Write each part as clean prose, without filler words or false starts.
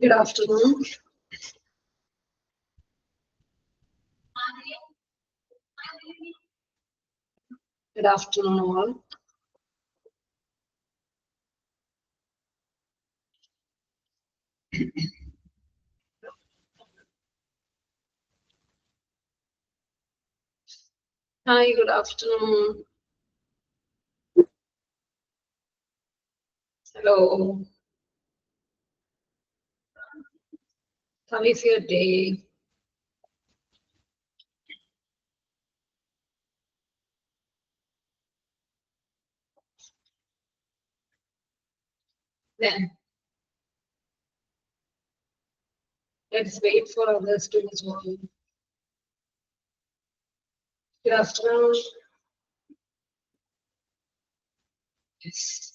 Good afternoon. Good afternoon, all. Hi, good afternoon. Hello. How is your day? Then let's wait for others to join. Good afternoon. Yes.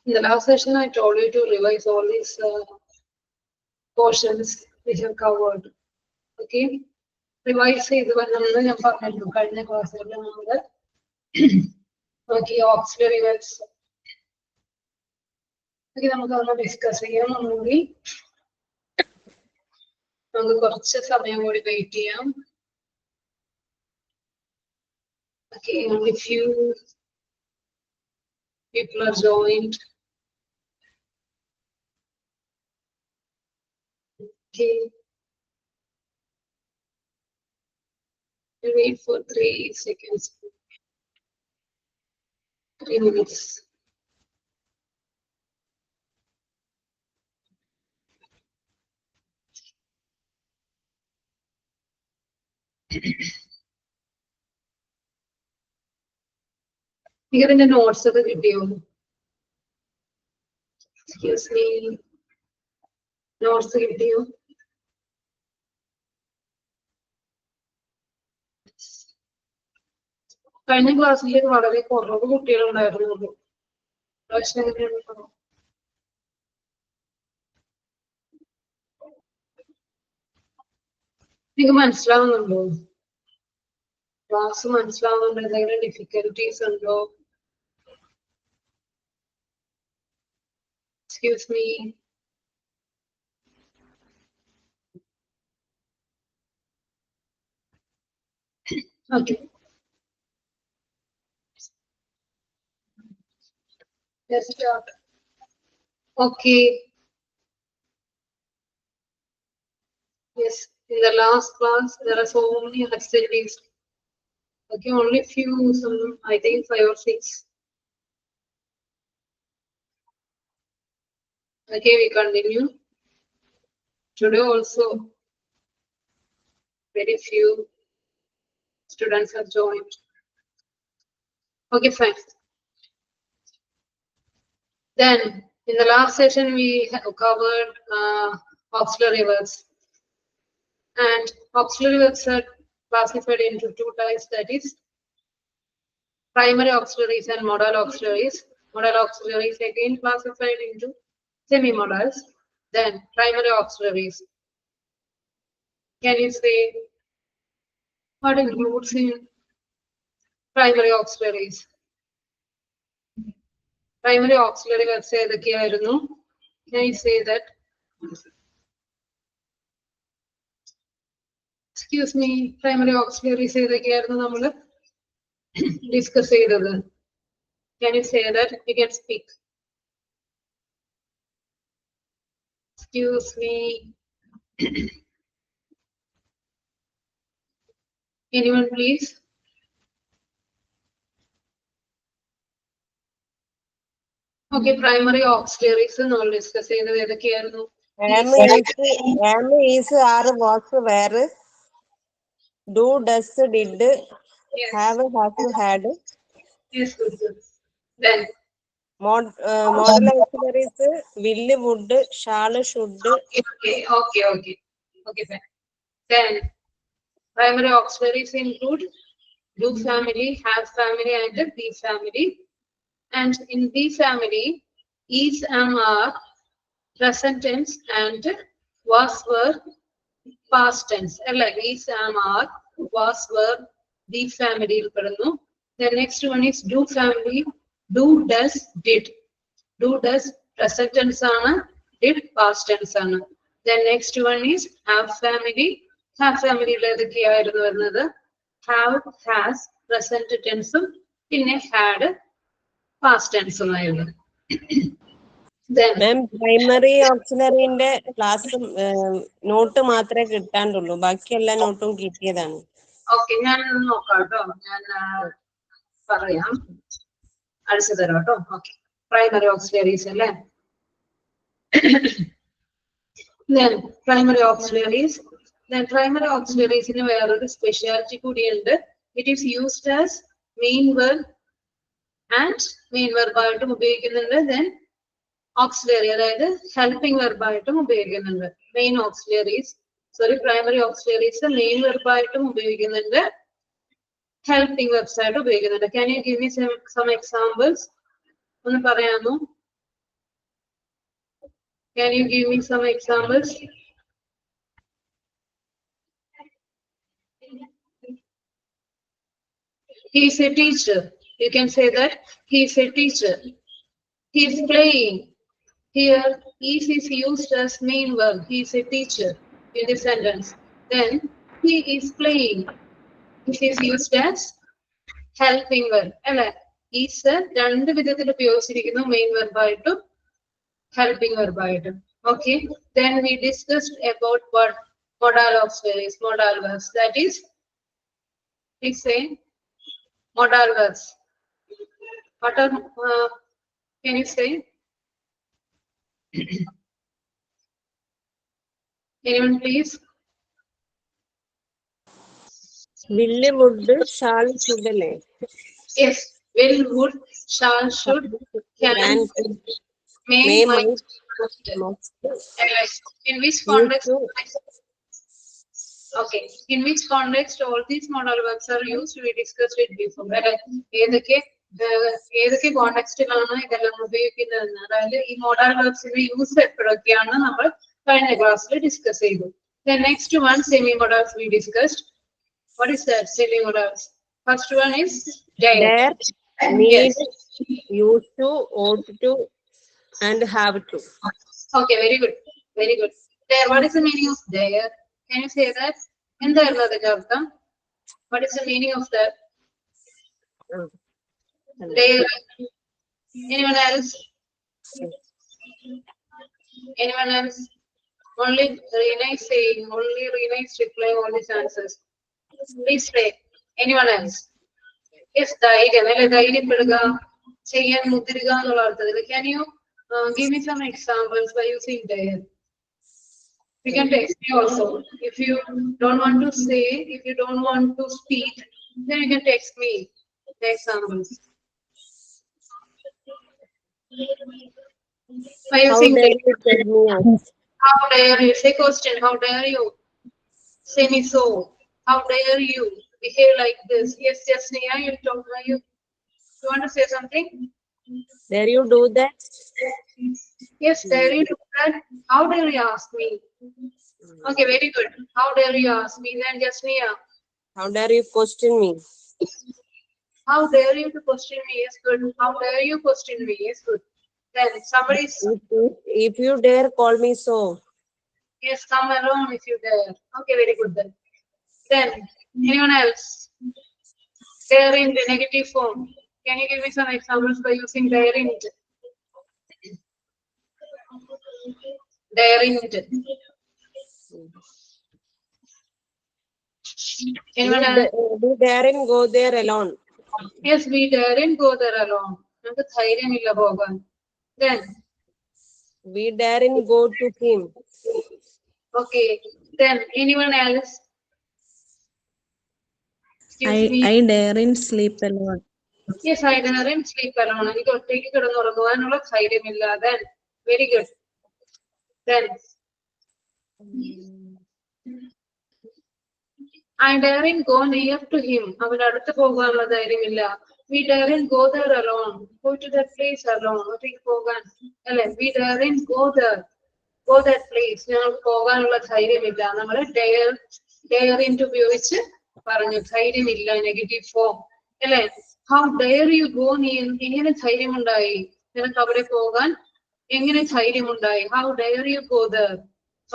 In the last session, I told you to revise all these portions we have covered. Okay? Revise ചെയ്ത് ഞാൻ പറഞ്ഞു കഴിഞ്ഞ ക്ലാസ്സുകളിൽ നമ്മൾ നോക്കിയ auxiliary webs നമുക്ക് അതൊന്ന് discuss ചെയ്യാമെന്നുണ്ടെങ്കിൽ നമുക്ക് കുറച്ച് സമയം കൂടി വെയിറ്റ് ചെയ്യാം. Okay, only few people are joined. Okay. We'll wait for 3 seconds. 3 minutes. Here in the notes of the video. Excuse me. Notes of the video. കഴിഞ്ഞ ക്ലാസ്സിൽ വളരെ കുറവ് കുട്ടികളുണ്ടായിരുന്നുള്ളൂ. പ്രശ്നം എങ്ങനെയാണ്? നിങ്ങൾക്ക് മനസ്സിലാവുന്നുണ്ടോ? ക്ലാസ് മനസ്സിലാവുന്നുണ്ടോ? എന്തെങ്കിലും ഡിഫിക്കൽട്ടീസ് ഉണ്ടോ? Excuse me. Okay. Let's start. Okay. Yes, in the last class, there are so many activities. Okay, only few, some, I think 5 or 6. Okay, we continue. Today also, very few students have joined. Okay, fine. Then, in the last session, we have covered auxiliary verbs. And auxiliary verbs are classified into 2 types, that is, primary auxiliaries and modal auxiliaries. Modal auxiliaries again classified into semi-modals. Then, primary auxiliaries. Can you say what includes in primary auxiliaries? Primary auxiliary verbs ഏതൊക്കെയായിരുന്നു? Can you say that? Excuse me, primary auxiliaries ഏതൊക്കെയായിരുന്നു നമ്മൾ discuss ചെയ്തത്? Can you say that? You can speak. Excuse me. Anyone please? Okay, primary auxiliaries നമ്മൾ discuss ചെയ്തത് ഏതൊക്കെയായിരുന്നു? Am is are was were do does did Yes. have has had. Yes, good, good. Then Model auxiliaries will would shall should. Okay, fine. Then primary auxiliaries include do family, have family, and be family. And in be family, is, am, are present tense and was, were past tense. Like is, am, are, was, were, be family. The next one is do family, Do, does, did. Do, does, present tense ആണ്. Did, past tense ആണ്. Then next one is have family. Have family യിൽ ഏതൊക്കെയായിരുന്നു വരുന്നത്? Have, has, present tense ഉം പിന്നെ had, past tense ഉമായിരുന്നു. Then ma'am primary ഓക്സിലറിന്റെ class note മാത്രമേ കിട്ടാണ്ടുള്ളൂ, ബാക്കി എല്ലാ നോട്ടും കിട്ടിയതാണ്. ഓക്കെ, ഞാനൊന്ന് നോക്കാം കേട്ടോ. ഞാൻ പറയാം, അടിച്ചു തരാം കേട്ടോ. ഓക്കെ, പ്രൈമറി ഓക്സിലറീസ് അല്ലേ? Then primary auxiliaries. Then primary auxiliaries in വേറൊരു സ്പെഷ്യാലിറ്റി കൂടിയുണ്ട്. It is used as main verb and main verb ആയിട്ടും ഉപയോഗിക്കുന്നുണ്ട്. Then auxiliary അതായത് helping verb ആയിട്ടും ഉപയോഗിക്കുന്നുണ്ട്. Main auxiliaries, primary auxiliaries main verb ആയിട്ടും ഉപയോഗിക്കുന്നുണ്ട്, helping verbs ആയിട്ടും ഉപയോഗിക്കുന്നുണ്ട്. Can you give me some examples? ഒന്ന് പറയാമോ? Can you give me some examples? He is a teacher. You can say that he is a teacher. He is playing. Here, is used as main verb. He is a teacher in this sentence. Then, he is playing. This is used as helping verb. Is രണ്ട് വിധത്തിൽ ഉപയോഗിച്ചിരിക്കുന്നു, main verb ആയിട്ടും helping verb ആയിട്ടും. Okay. Then we discussed about what modal auxiliaries, modal verbs. That is, please say modal verbs. What are? Can you say? Anyone, please? Will, would, shall, should അല്ലേ? Yes. Will, would, shall, should, can, may, might, must. In which context? Okay. In which context all these modal verbs are used? We discussed it before. ഏതൊക്കെ കോണ്ടെക്സ്റ്റിലാണ് ഇതെല്ലാം ഉപയോഗിക്കുന്നത്? അതായത് ഈ model വെർബ്സിന്റെ use എപ്പോഴൊക്കെയാണ് നമ്മൾ കഴിഞ്ഞ ക്ലാസ്സിൽ discuss ചെയ്തു. The next one, semi-modals we discussed. What is that? Semi-modals. First one is dare. Need, Yes. used to, ought to, and have to. Okay, very good. Very good. Dare. What is the meaning of dare? Can you say that? എന്തായിരുന്നു അതിന്റെ അർത്ഥം? What is the meaning of that? Dare. Anyone else? Anyone else? Only Reena is saying. Only Reena is replying all these answers. Please say. Anyone else? Yes, ധൈര്യം അല്ലെ? ധൈര്യപ്പെടുക, ചെയ്യാൻ മുതിരുക എന്നുള്ള അർത്ഥത്തിൽ. Can you give me some examples by using dare? You can text me also. If you don't want to say, if you don't want to speak, then you can text me the examples. By using dare. How dare you? Say question. How dare you? Say me so. How dare you behave like this? Yes, Jasneya, you talk. You want to say something? Dare you do that? Yes, dare you do that? How dare you ask me? Okay, very good. How dare you ask me? Then Jasneya. How dare you question me? How dare you to question me? Yes, good. How dare you question me? Yes, good. Then somebody. If you dare call me so. Yes, come along if you dare. Okay, very good then. Then anyone else? Dare in the negative form. Can you give me some examples by using dare in it? Dare in it. Anyone else? We daren't go there alone. Yes, we daren't go there alone. നമുക്ക് ധൈര്യമില്ല പോകാൻ. Then we daren't go to him. Okay. Then anyone else? I daren't sleep alone. Yes, I daren't sleep alone. എനിക്ക് ഒറ്റയ്ക്ക് കിടന്നുറങ്ങുവാനുള്ള ധൈര്യമില്ല. Then very good. Then I daren't go near to him. അവന് അടുത്ത് പോകാനുള്ള ധൈര്യമില്ല. We daren't go there alone. Go to that place alone. ഒറ്റയ്ക്ക് പോകാൻ അല്ലെ? We daren't go there. Go that place. ഞങ്ങൾക്ക് പോകാനുള്ള ധൈര്യമില്ല. നമ്മൾ daren't ഉപയോഗിച്ച് പറഞ്ഞു ധൈര്യമില്ല, നെഗറ്റീവ് ഫോം അല്ലെ? How dare you go? നീ എങ്ങനെ ധൈര്യമുണ്ടായി നിനക്ക് അവിടെ പോകാൻ? എങ്ങനെ ധൈര്യമുണ്ടായി? How dare you go there?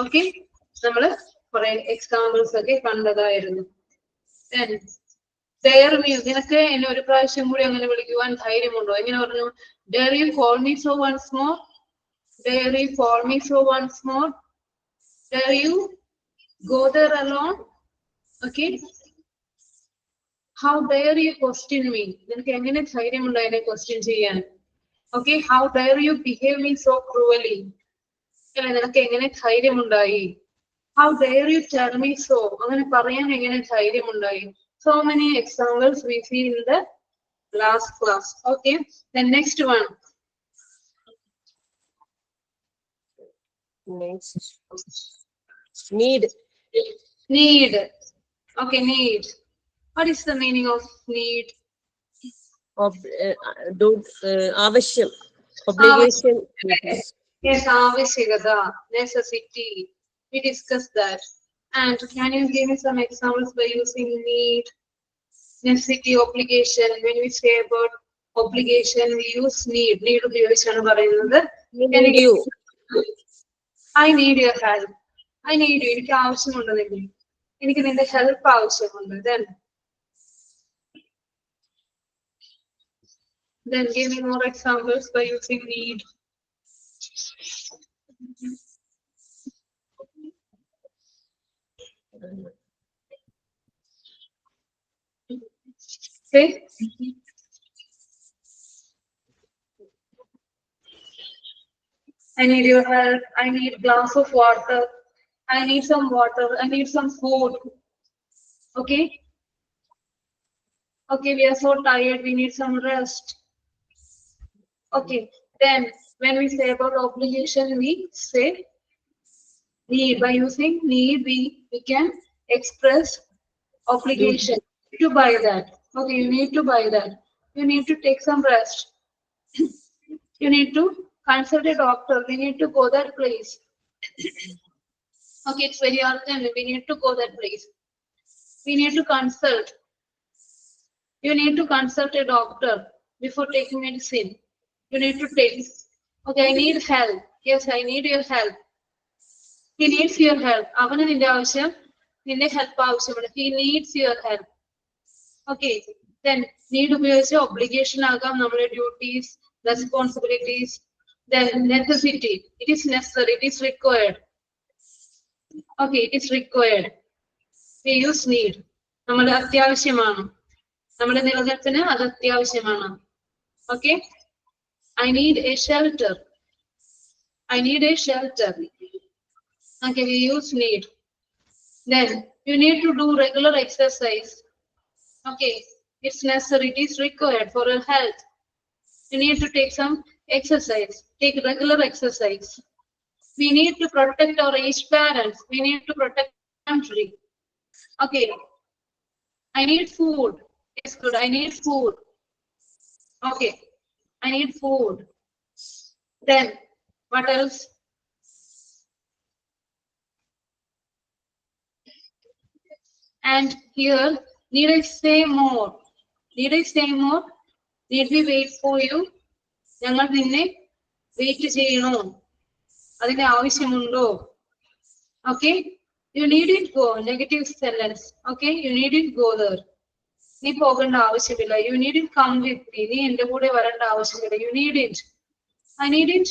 Okay, നമ്മള് കുറെ എക്സാമ്പിൾസ് ഒക്കെ കണ്ടതായിരുന്നു. Then dare me, നിനക്ക് എന്നെ ഒരു പ്രാവശ്യം കൂടി അങ്ങനെ വിളിക്കുവാൻ ധൈര്യമുണ്ടോ? എങ്ങനെ പറഞ്ഞു? Dare you call me so once more? Dare you call me so once more? Dare you go there alone? Okay. How dare you question me? നിനക്ക് എങ്ങനെ ധൈര്യമുണ്ടോ എന്നെ ക്വസ്റ്റ്യൻ ചെയ്യാൻ? Okay. How dare you behave me so cruelly? നിനക്ക് എങ്ങനെ ധൈര്യമുണ്ടായി? How dare you tell me so? അങ്ങനെ പറയാൻ എങ്ങനെ ധൈര്യമുണ്ടായി? So many examples we see in the last class. Okay. The next one. Next. Need. Need. Okay, need. What is the meaning of need? ആവശ്യം. Obligation. Yes, avashyakata, necessity. We discussed that. And can you give me some examples by using need, necessity, obligation? When we say about obligation, we use need. Need ഉപയോഗിച്ചാണ് പറയുന്നത്. Need you. I need your help. I need you. എനിക്ക് ആവശ്യമുണ്ട് നിന്നെ. എനിക്ക് നിന്റെ help ആവശ്യമുണ്ട്. Then give me more examples by using need. Okay. I need your help. I need a glass of water. I need some water. I need some food. Okay. Okay, we are so tired. We need some rest. Okay. Then when we say about obligation, we say need. By using need, we can express obligation to buy that. Okay, you need to buy that. You need to take some rest. You need to consult a doctor. We need to go that place. Okay, it's very urgent. We need to go that place. We need to consult. You need to consult a doctor before taking medicine. You need to take. Okay, I need help. Yes, I need your help. He needs your help. അവന് നിന്റെ ആവശ്യം, നിന്റെ help ആവശ്യമാണ്. He needs your help. Okay, then need ഉപയോഗിച്ച് obligation ആകാം, നമ്മുടെ duties, responsibilities. Then necessity. It is necessary. It is required. Okay, it is required. We use need. നമ്മുടെ അത്യാവശ്യമാണ്. നമ്മുടെ നിലനിൽപ്പിന് അത് അത്യാവശ്യമാണ്. Okay. I need a shelter. I need a shelter. Okay, we use need. Then you need to do regular exercise. Okay, it's necessary. It is required for your health. You need to take some exercise. Take regular exercise. We need to protect our aged parents. We need to protect the country. Okay. I need food. Yes, good. I need food. Okay. I need food. Then, what else? And here, need I say more? Need I say more? Need we wait for you? ഞങ്ങൾ നിന്നെ wait ചെയ്യണോ? അതിന്റെ ആവശ്യമുണ്ടോ? Okay. You needn't go. Negative sentence. Okay. You needn't go there. നീ പോകേണ്ട ആവശ്യമില്ല. You needn't come with me. നീ എന്റെ കൂടെ വരേണ്ട ആവശ്യമില്ല. You needn't. I needn't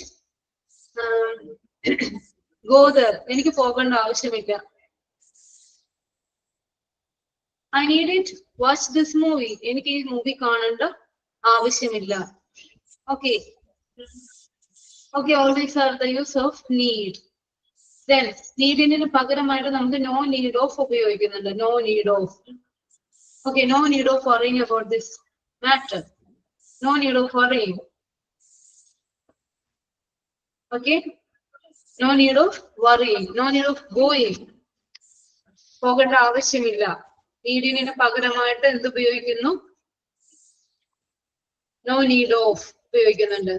go there. എനിക്ക് പോകേണ്ട ആവശ്യമില്ല. I needn't watch this movie. എനിക്ക് ഈ മൂവി കാണേണ്ട ആവശ്യമില്ല. Okay. Okay, all these are the use of need. Then needന് പകരമായിട്ട് നമുക്ക് no need of ഉപയോഗിക്കുന്നുണ്ട്. No need of. Okay, no need of worrying about this matter. No need of worrying. Okay, no need of worrying. No need of going. പോകേണ്ട ആവശ്യമില്ല. നീഡിന് പകരമായിട്ട് എന്ത് ഉപയോഗിക്കുന്നു? No need of ഉപയോഗിക്കുന്നുണ്ട്.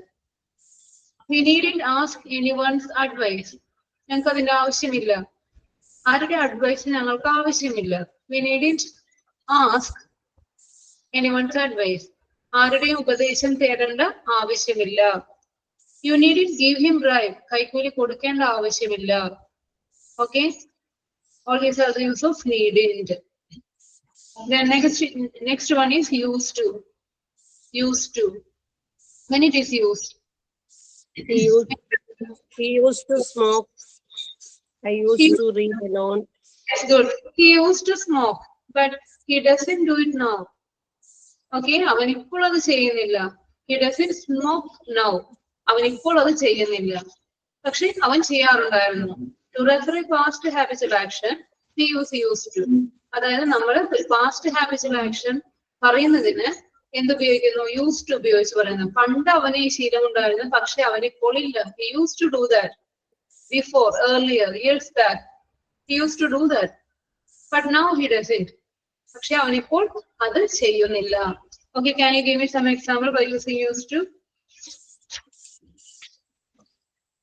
We needn't ask anyone's advice. ഞങ്ങൾക്ക് അതിന്റെ ആവശ്യമില്ല. ആരുടെ അഡ്വൈസ് ഞങ്ങൾക്ക് ആവശ്യമില്ല. We needn't ask anyone's advice. ആരുടെയും ഉപദേശം തേടേണ്ട ആവശ്യമില്ല. You needn't give him bribe. കൈക്കൂലി കൊടുക്കേണ്ട ആവശ്യമില്ല. Okay. All these are the use of needn't. Then next one is used to. Used to. When it is used. He used to smoke. I used to read alone. That's good. He used to smoke, but he doesn't do it now. Okay, അവൻ ഇപ്പോൾ അത് ചെയ്യുന്നില്ല. He doesn't smoke now. അവൻ ഇപ്പോൾ അത് ചെയ്യുന്നില്ല. പക്ഷെ അവൻ ചെയ്യാറുണ്ടായിരുന്നു. To refer a past habitual action, we use used to. അതായത് നമ്മൾ past habitual action പറയുന്നതിന് എന്തുപയോഗിക്കുന്നു? Used to ഉപയോഗിച്ച് പറയുന്നു. പണ്ട് അവന് ഈ ശീലം ഉണ്ടായിരുന്നു, പക്ഷെ അവൻ ഇപ്പോൾ ഇല്ല. He used to do that before, earlier, years back. He used to do that, but now he doesn't. പക്ഷെ അവനിപ്പോൾ അത് ചെയ്യുന്നില്ല. Okay, can you give me some example by using used to?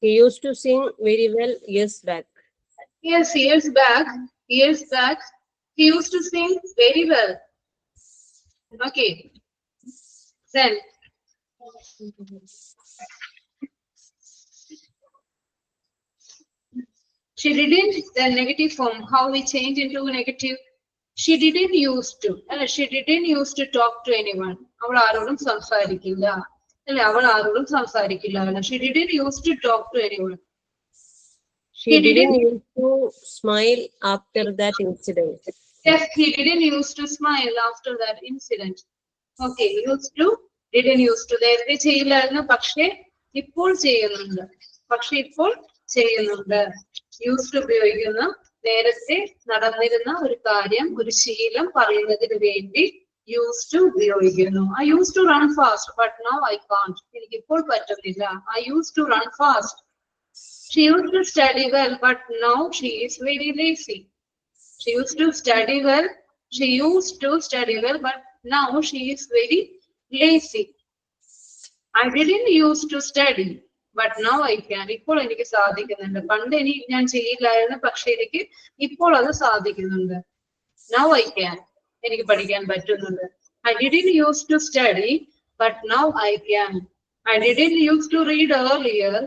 He used to sing very well years back. Yes, years back, he used to sing very well. Okay, then she didn't, the negative form, how we change into negative. She didn't used to. She didn't used to talk to anyone. അവൾ ആരോടും സംസാരിക്കില്ല. അല്ലെ, അവൾ ആരോടും സംസാരിക്കില്ല. She didn't used to talk to anyone. She didn't used to smile after that incident. Yes, he didn't used to smile after that incident. Okay, used to, didn't used to. നേരത്തെ ചെയ്യില്ലായിരുന്നു, പക്ഷെ ഇപ്പോൾ ചെയ്യുന്നുണ്ട്. Used to ഉപയോഗിക്കുന്ന നേരത്തെ നടന്നിരുന്ന ഒരു കാര്യം, ഒരു ശീലം പറയുന്നതിന് വേണ്ടി used to ഉപയോഗിക്കുന്നു. I used to run fast, but now I can't. എനിക്ക് ഇപ്പോൾ പറ്റുന്നില്ല. I used to run fast. She used to study well, but now she is very lazy. She used to study well, but now she is very lazy. I didn't used to study, but now I can. ഇപ്പോൾ എനിക്ക് സാധിക്കുന്നുണ്ട്. പണ്ട് ഞാൻ ചെയ്യില്ലായിരുന്നു, പക്ഷെ എനിക്ക് ഇപ്പോൾ അത് സാധിക്കുന്നുണ്ട്. Now I can. എനിക്ക് പഠിക്കാൻ പറ്റുന്നുണ്ട്. I didn't used to study, but now I can. I didn't used to read earlier,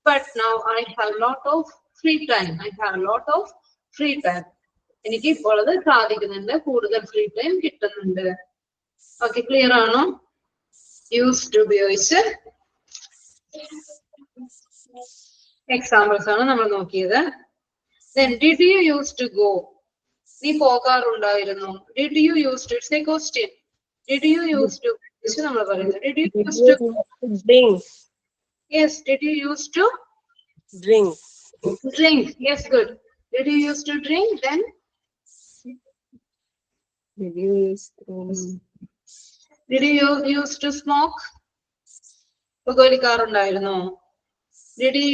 but now I have lot of free time. എനിക്ക് ഇപ്പോൾ അത് സാധിക്കുന്നുണ്ട്. കൂടുതൽ ഫ്രീ ടൈം കിട്ടുന്നുണ്ട്. ഓക്കെ, ക്ലിയർ ആണോ? Used to ഉപയോഗിച്ച് എക്സാമ്പിൾസ് ആണ് നമ്മൾ നോക്കിയത്. Then did you used to go? നീ പോകാറുണ്ടായിരുന്നു. Did you used to? It's a question. Did you used to? നമ്മൾ പറയുന്നത്. Did you used to drink? Yes. Did you used to drink? Yes, good. Did you used to drink? Then did you used to smoke? പുകവലിക്കാറുണ്ടായിരുന്നോ? Did you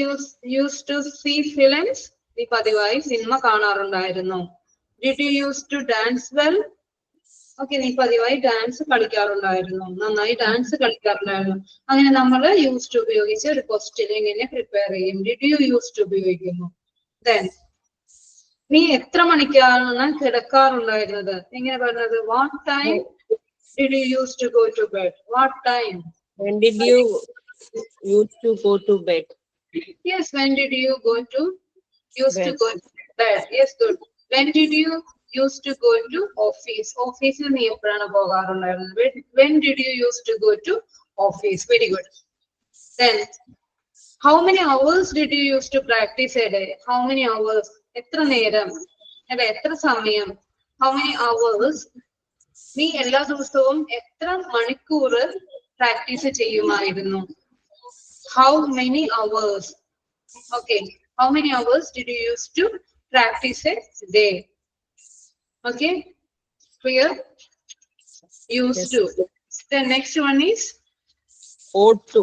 used to see films? നീ പതിവായി cinema കാണാറുണ്ടായിരുന്നോ? Did you used to dance well? Okay, നീ പതിവായി dance കളിക്കാറുണ്ടായിരുന്നു. നന്നായി dance കളിക്കാറുണ്ടായിരുന്നു. അങ്ങനെ നമ്മൾ used to ഉപയോഗിച്ച് ഒരു question എങ്ങനെ പ്രിപ്പയർ ചെയ്യും? Did you used to ഉപയോഗിക്കുന്നു. Then നീ എത്ര മണിക്കാണ് കിടക്കാറുണ്ടായിരുന്നത്? എങ്ങനെ പറഞ്ഞത്? What time did you used to go to bed? What time? When did you used to go to bed? Yes, when did you go to bed? Yes, good. When did you used to go to office? Office നീ എപ്പോഴാണ് പോകാറുണ്ടായിരുന്നത്? When did you used to go to office? Very good. Then how many hours did you used to practice a day? How many hours? എത്ര നേരം, അല്ലെ, എത്ര സമയം? How many hours? നീ എല്ലാ ദിവസവും എത്ര മണിക്കൂർ പ്രാക്ടീസ് ചെയ്യുമായിരുന്നു? How many hours? Okay, how many hours did you used to practice a day? Okay, clear? Used to. The next one is ought to.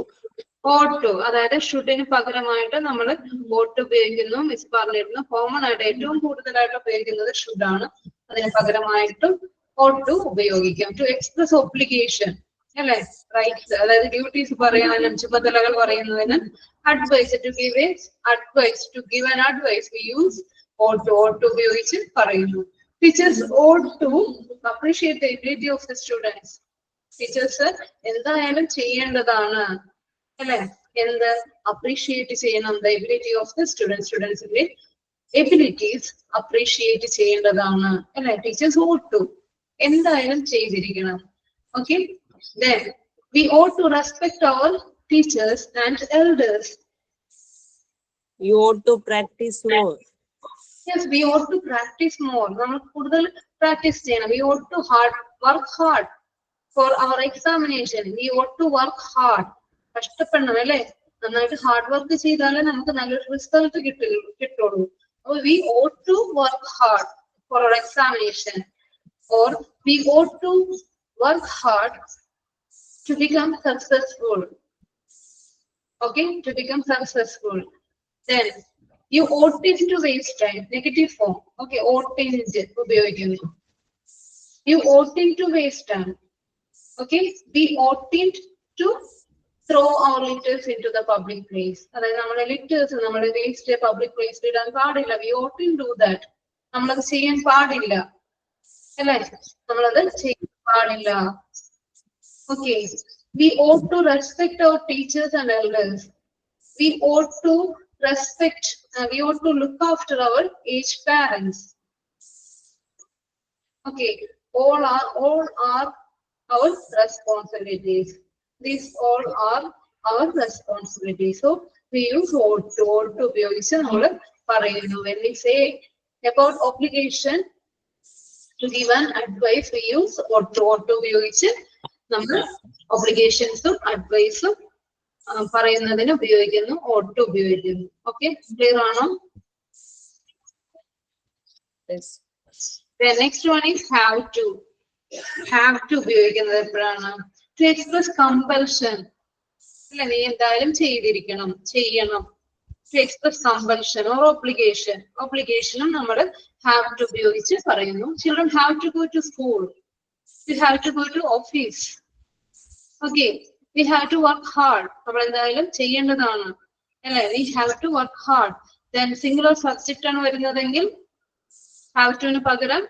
അതായത് ഷുഡിന് പകരമായിട്ട് നമ്മൾ ought ഉപയോഗിക്കുന്നു. മിസ് പറഞ്ഞിരുന്നു കോമൺ ആയിട്ട് ഏറ്റവും കൂടുതലായിട്ട് ഉപയോഗിക്കുന്നത് ഷുഡ് ആണ്. അതിന് പകരമായിട്ടും ought to ഉപയോഗിക്കാം. ടു എക്സ്പ്രസ് ഒബ്ലിഗേഷൻ, അല്ലെ, റൈറ്റ്സ്, അതായത് ഡ്യൂട്ടീസ് പറയാനും ചുമതലകൾ പറയുന്നതിന് advice, to give an advice we use ought to ഉപയോഗിച്ച് പറയുന്നു. Teachers ought to appreciate the ability of the students. Teachers എന്തായാലും ചെയ്യേണ്ടതാണ് അല്ലെ? എന്ത് അപ്രീഷിയേറ്റ് ചെയ്യണം the ability of the സ്റ്റുഡൻസിന്റെ എബിലിറ്റീസ് അപ്രീഷിയേറ്റ് ചെയ്യേണ്ടതാണ് അല്ലെ? ടീച്ചേഴ്സ് ought to എന്തായാലും ചെയ്തിരിക്കണം. Okay, then we ought to respect our teachers and elders. You ought to practice more. Yes, we ought to practice more. നമ്മൾ കൂടുതൽ practice ചെയ്യണം. We ought to work hard for our examination. We ought to work hard. കഷ്ടപ്പെടണം അല്ലെ? നന്നായിട്ട് hard work ചെയ്താലേ നമുക്ക് നല്ലൊരു result കിട്ടുള്ളൂ. We ought to work hard for our examination, or we ought to work hard to become successful. Okay, to become successful. Then you oughtn't to waste time. Negative form. Okay, oughtn't ഉപയോഗിക്കുന്നു. You oughtn't to waste time. Okay, we oughtn't to throw our litters into the public place. അതായത് നമ്മുടെ litres നമ്മുടെ waste public പ്ലേസിൽ ഇടാൻ പാടില്ല. We oughtn't do that. നമ്മളത് ചെയ്യാൻ പാടില്ല അല്ലേ? നമ്മളത് ചെയ്യാൻ പാടില്ല. Okay, we ought to respect our teachers and elders. We ought to respect, we ought to look after our aged parents. Okay, all are our responsibilities. These all are our responsibilities. So we use ought to ഉപയോഗിച്ച് നമ്മൾ പറയുന്നു. When we say about obligation to give an advice, we use ought to ഉപയോഗിച്ച് നമ്മൾ obligations advice പറയുന്നതിന് ഉപയോഗിക്കുന്നു, ought to ഉപയോഗിക്കുന്നു. Okay, clear ആണോ? Yes. The next one is have to. Have to ഉപയോഗിക്കുന്നത് എപ്പോഴാണ്? To express compulsion. അല്ലെ, നീ എന്തായാലും ചെയ്തിരിക്കണം, ചെയ്യണം. To express compulsion or obligation. Obligationും നമ്മൾ have to ഉപയോഗിച്ച് പറയുന്നു. Children have to go to school. You have to go to office. Okay, we have to work hard. നമ്മൾ എന്തായാലും ചെയ്യേണ്ടതാണ് അല്ലെ? We have to work hard. Then singular subject ആണ് വരുന്നതെങ്കിൽ have to ന് പകരം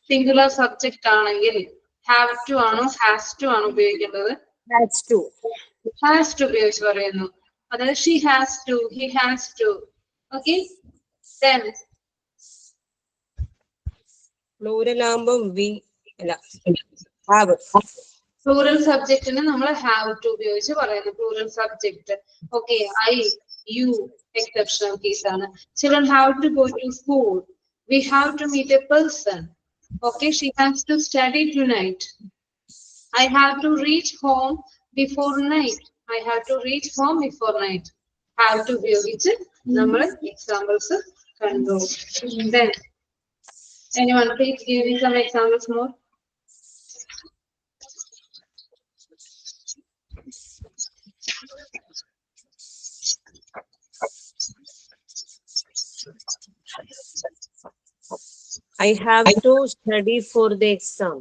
സിംഗുലർ സബ്ജക്റ്റ് ആണെങ്കിൽ have to ആണോ has to ആണോ ഉപയോഗിക്കേണ്ടത്? Has to. Has to ഉപയോഗിച്ച് പറയുന്നു. അതായത് she has to, he has to. Okay, then Plural ആകുമ്പോ we അല്ല have. പ്ലൂറൽ സബ്ജക്റ്റിന് നമ്മൾ have to ഉപയോഗിച്ച് പറയുന്നു. Plural subject. Okay, I, you, exceptional case ആണ്. Children have to go to school. We have to meet a person. Okay, she has to study tonight. I have to reach home before night. I have to reach home before night. Have to ഉപയോഗിച്ച് നമ്മൾ examples കണ്ടു. Then anyone please give me some examples more. I have to study for the exam.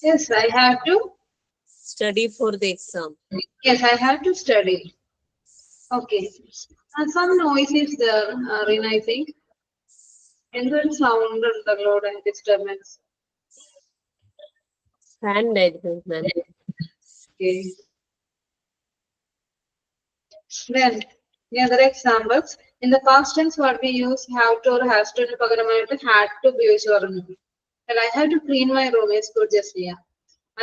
Yes, I have to. Study for the exam. Yes, I have to study. Okay. And some noise is there, Rina, I think. എന്തൊരു sound ഉണ്ടല്ലോ disturbance. Fan ആയിരിക്കും ma'am. Okay. Then the other examples. In the past tense, what we use have to or has to ന് പകരമായിട്ട് had to ഉപയോഗിച്ച് പറഞ്ഞു. And I have to clean my room. Yes, good, Jasmine.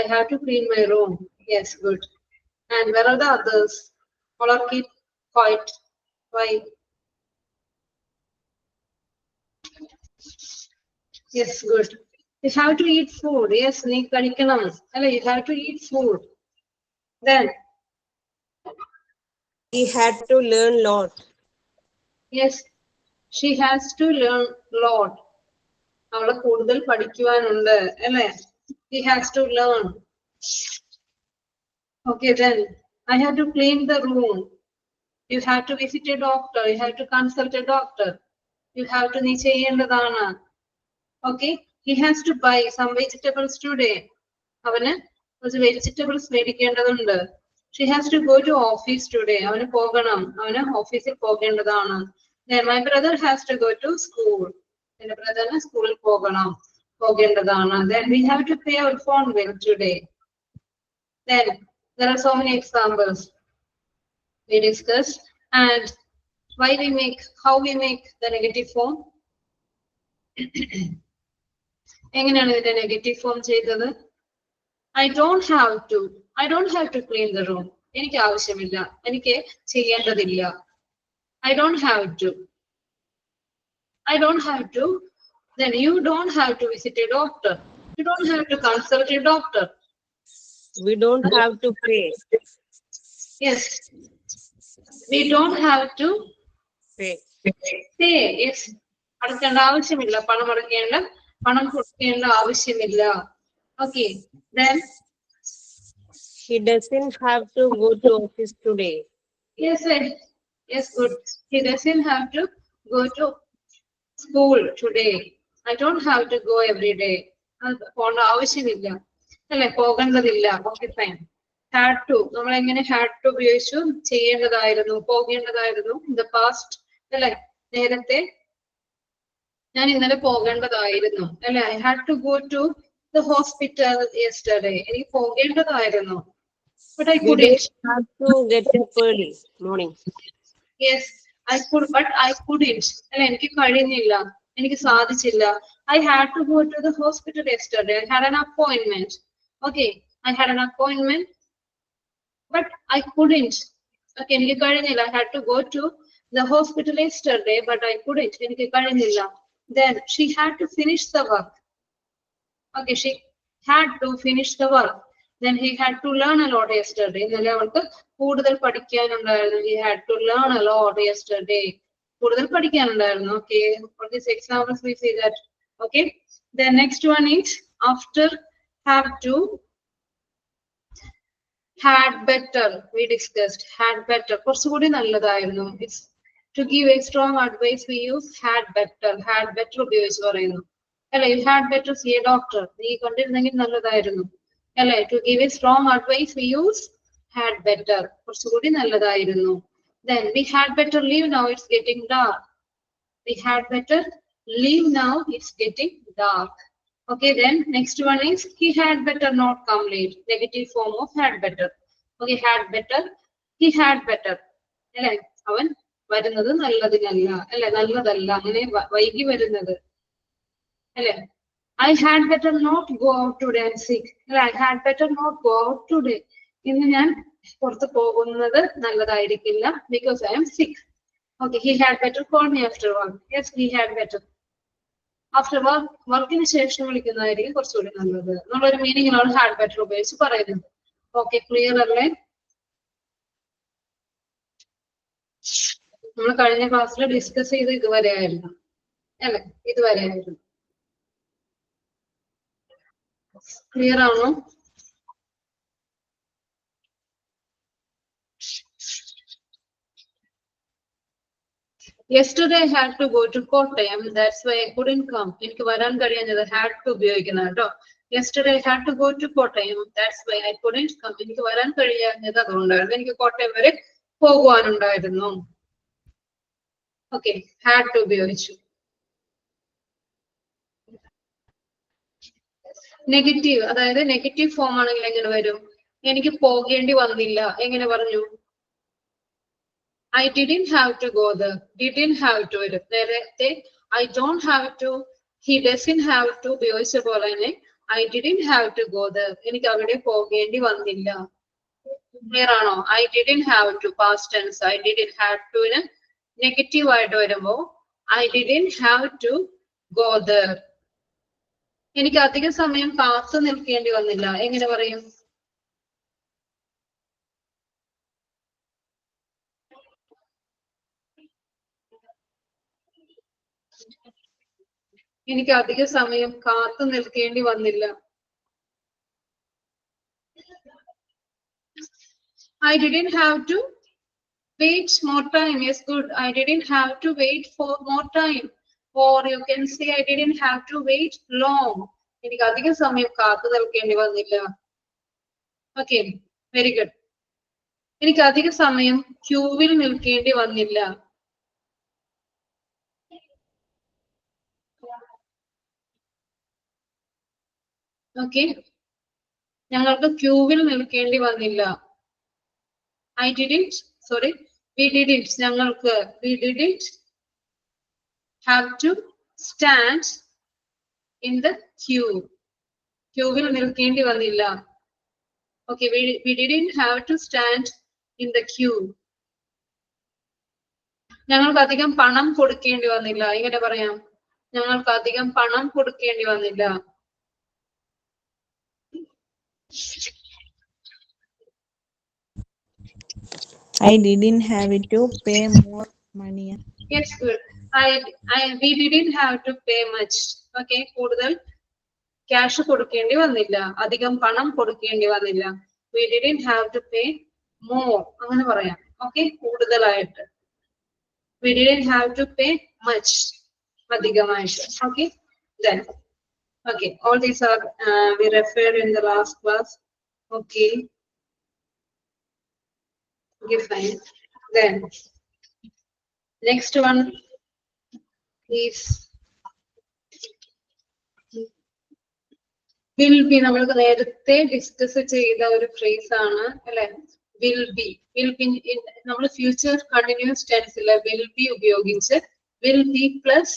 I have to clean my room. Yes, good. And where are the others? All are keep quiet. Why? Yes, good. You have to eat food. Yes, nee kadikkanam. Alla, you have to eat food. Then He had to learn lot. yes, she has to learn lot. അവളെ കൂടുതൽ പഠിക്കുവാനുണ്ട് അല്ലേ? He has to learn. Okay, then I have to clean the room. You have to visit a doctor. You have to consult a doctor. You have to നീ ചെയ്യേണ്ടതാണ്. Okay, he has to buy some vegetables today. അവന് കുറച്ച് vegetables മേടിക്കേണ്ടതുണ്ട്. She has to go to office today. അവന് പോകണം, അവന് ഓഫീസിൽ പോകേണ്ടതാണ്. Then my brother has to go to school. എന്റെ ബ്രദറിന് സ്കൂളിൽ പോകേണ്ടതാണ്. Then we have to pay our phone bill today. Then there are so many examples we discussed. And how we make the negative form. എങ്ങനെയാണ് ഇതിന്റെ negative form ചെയ്തത്? I don't have to clean the room. എനിക്ക് ആവശ്യമില്ല, എനിക്ക് ചെയ്യേണ്ടതില്ല. I don't have to. Then you don't have to visit a doctor. You don't have to consult a doctor. We don't have to pay. Yes. We don't have to Pay. Yes. അടക്കേണ്ട ആവശ്യമില്ല, പണം കൊടുക്കേണ്ട ആവശ്യമില്ല. Okay. Then He doesn't have to go to office today. yes, good. He doesn't have to go to school today. I don't have to go every day. പോകേണ്ട ആവശ്യമില്ല, അല്ലെ, പോകേണ്ടതില്ല. Okay, fine. Had to, നമ്മൾ എങ്ങനെ had to ഉപയോഗിച്ചു? ചെയ്യേണ്ടതായിരുന്നു, പോകേണ്ടതായിരുന്നു. In the past, അല്ലെ, നേരത്തെ ഞാൻ ഇന്നലെ പോകേണ്ടതായിരുന്നു, അല്ലെ. I had to go to the hospital yesterday. എനിക്ക് പോകേണ്ടതായിരുന്നു. But I couldn't. Have to get up early morning. Yes, I could, but I couldn't. അല്ലെ, എനിക്ക് കഴിഞ്ഞില്ല, എനിക്ക് സാധിച്ചില്ല. I had to go to the hospital yesterday. I had an appointment. Okay, I had an appointment, but I couldn't. Okay, എനിക്ക് കഴിഞ്ഞില്ല. I had to go to the hospital yesterday, but I couldn't. എനിക്ക് കഴിഞ്ഞില്ല. Then she had to finish the work. Okay, she had to finish the work. Then he had to learn a lot yesterday. ഇന്നലെ അവൾക്ക് കൂടുതൽ പഠിക്കാനുണ്ടായിരുന്നു. He had to learn a lot yesterday. കൂടുതൽ പഠിക്കാനുണ്ടായിരുന്നു. Okay, for these examples we see that. Okay, the next one is after have to, had better. We discussed had better. കുറച്ചുകൂടി നല്ലതായിരുന്നു. It's to give a strong advice we use had better. Had better ഉപയോഗിച്ച് പറയുന്നു, അല്ലെ. You had better see a doctor. നീ കണ്ടിരുന്നെങ്കിൽ നല്ലതായിരുന്നു, അല്ലെ. To give a strong advice we use had better. കുറച്ചുകൂടി നല്ലതായിരുന്നു. Then we had better leave now, it's getting dark. We had better leave now, it's getting dark. Okay, then next one is he had better not come late. Negative form of had better. Okay, had better, he had better, അല്ലെ. അവൻ വരുന്നത് നല്ലതിനല്ല, അല്ലെ, നല്ലതല്ല, അങ്ങനെ വൈകി വരുന്നത്, അല്ലെ. I had better not go out today, I'm sick. I had better not go out today. ഇന്ന് ഞാൻ പുറത്ത് പോകുന്നത് നല്ലതായിരിക്കില്ല, because I am sick. Okay, he had better call me after work. Yes, he had better. After work, വർക്കിന് ശേഷം വിളിക്കുന്നതായിരിക്കും കുറച്ചുകൂടി നല്ലത്. നമ്മളൊരു മീനിങ്ങിലാണ് had better ഉപയോഗിച്ച് പറയുന്നത്. Okay, clear അല്ലേ? നമ്മൾ കഴിഞ്ഞ ക്ലാസ്സിൽ ഡിസ്കസ് ചെയ്ത് ഇതുവരെ ആയിരുന്നു, അല്ലെ. ഇതുവരെ ആയിരുന്നു. ക്ലിയർ ആണോ? Yesterday I had to go to Kottayam, that's why I couldn't come. എനിക്ക് വരാൻ കഴിയാഞ്ഞത് had to ഉപയോഗിക്കുന്ന കേട്ടോ. Yesterday I had to go to Kottayam, that's why I couldn't come. എനിക്ക് വരാൻ കഴിയാഞ്ഞത് അതുകൊണ്ടായിരുന്നു, എനിക്ക് കോട്ടയം വരെ പോകുവാനുണ്ടായിരുന്നു. Okay, had to ഉപയോഗിച്ചു. നെഗറ്റീവ്, അതായത് നെഗറ്റീവ് ഫോം ആണെങ്കിൽ എങ്ങനെ വരും? എനിക്ക് പോകേണ്ടി വന്നില്ല, എങ്ങനെ പറഞ്ഞു? I didn't have to go there. Didn't have to വരും. നേരത്തെ I don't have to, he doesn't have to ഉപയോഗിച്ച പോലെ തന്നെ I didn't have to go there. എനിക്ക് അവിടെ പോകേണ്ടി വന്നില്ല. ക്ലിയർ ആണോ? I didn't have to, past tense. I didn't have to ന് നെഗറ്റീവ് ആയിട്ട് വരുമ്പോ I didn't have to go there. എനിക്ക് അധിക സമയം കാത്തു നിൽക്കേണ്ടി വന്നില്ല, എങ്ങനെ പറയും? എനിക്ക് അധിക സമയം കാത്തു നിൽക്കേണ്ടി വന്നില്ല. I didn't have to wait more time. Yes, good. I didn't have to wait for more time. Or you can say I didn't have to wait long. എനിക്ക് അധിക സമയം കാത്തു നിൽക്കേണ്ടി വന്നില്ല. Okay, very good. എനിക്ക് അധിക സമയം ക്യൂവിൽ നിൽക്കേണ്ടി വന്നില്ല. ഓക്കെ, ഞങ്ങൾക്ക് ക്യൂവിൽ നിൽക്കേണ്ടി വന്നില്ല. I didn't, sorry, we didn't, ഞങ്ങൾക്ക്, we didn't have to stand in the queue. ക്യൂവിൽ നിൽക്കേണ്ടി വന്നില്ല. Okay, we didn't have to stand in the queue. ഞങ്ങൾക്ക് അധികം പണം കൊടുക്കേണ്ടി വന്നില്ല. ഇങ്ങനെ പറയാം, ഞങ്ങൾക്ക് അധികം പണം കൊടുക്കേണ്ടി വന്നില്ല. I didn't have to pay more money. Yes, good. We didn't have to pay much. Okay, കൂടുതൽ ക്യാഷ് കൊടുക്കേണ്ടി വന്നില്ല, അധികം പണം കൊടുക്കേണ്ടി വന്നില്ല. We didn't have to pay more, അങ്ങനെ പറയാം. Okay, കൂടുതലായിട്ട്. We didn't have to pay much, അധികമായിട്ട്. Okay, then. Okay, all these are we referred in the last class. Okay. Okay, fine. Then next one is will be. നമ്മൾക്ക് നേരത്തെ discuss ചെയ്ത ഒരു phrase ആണ് അല്ലെ, will be. Will be നമ്മൾ future continuous ടെൻസിൽ will be ഉപയോഗിച്ച് will be plus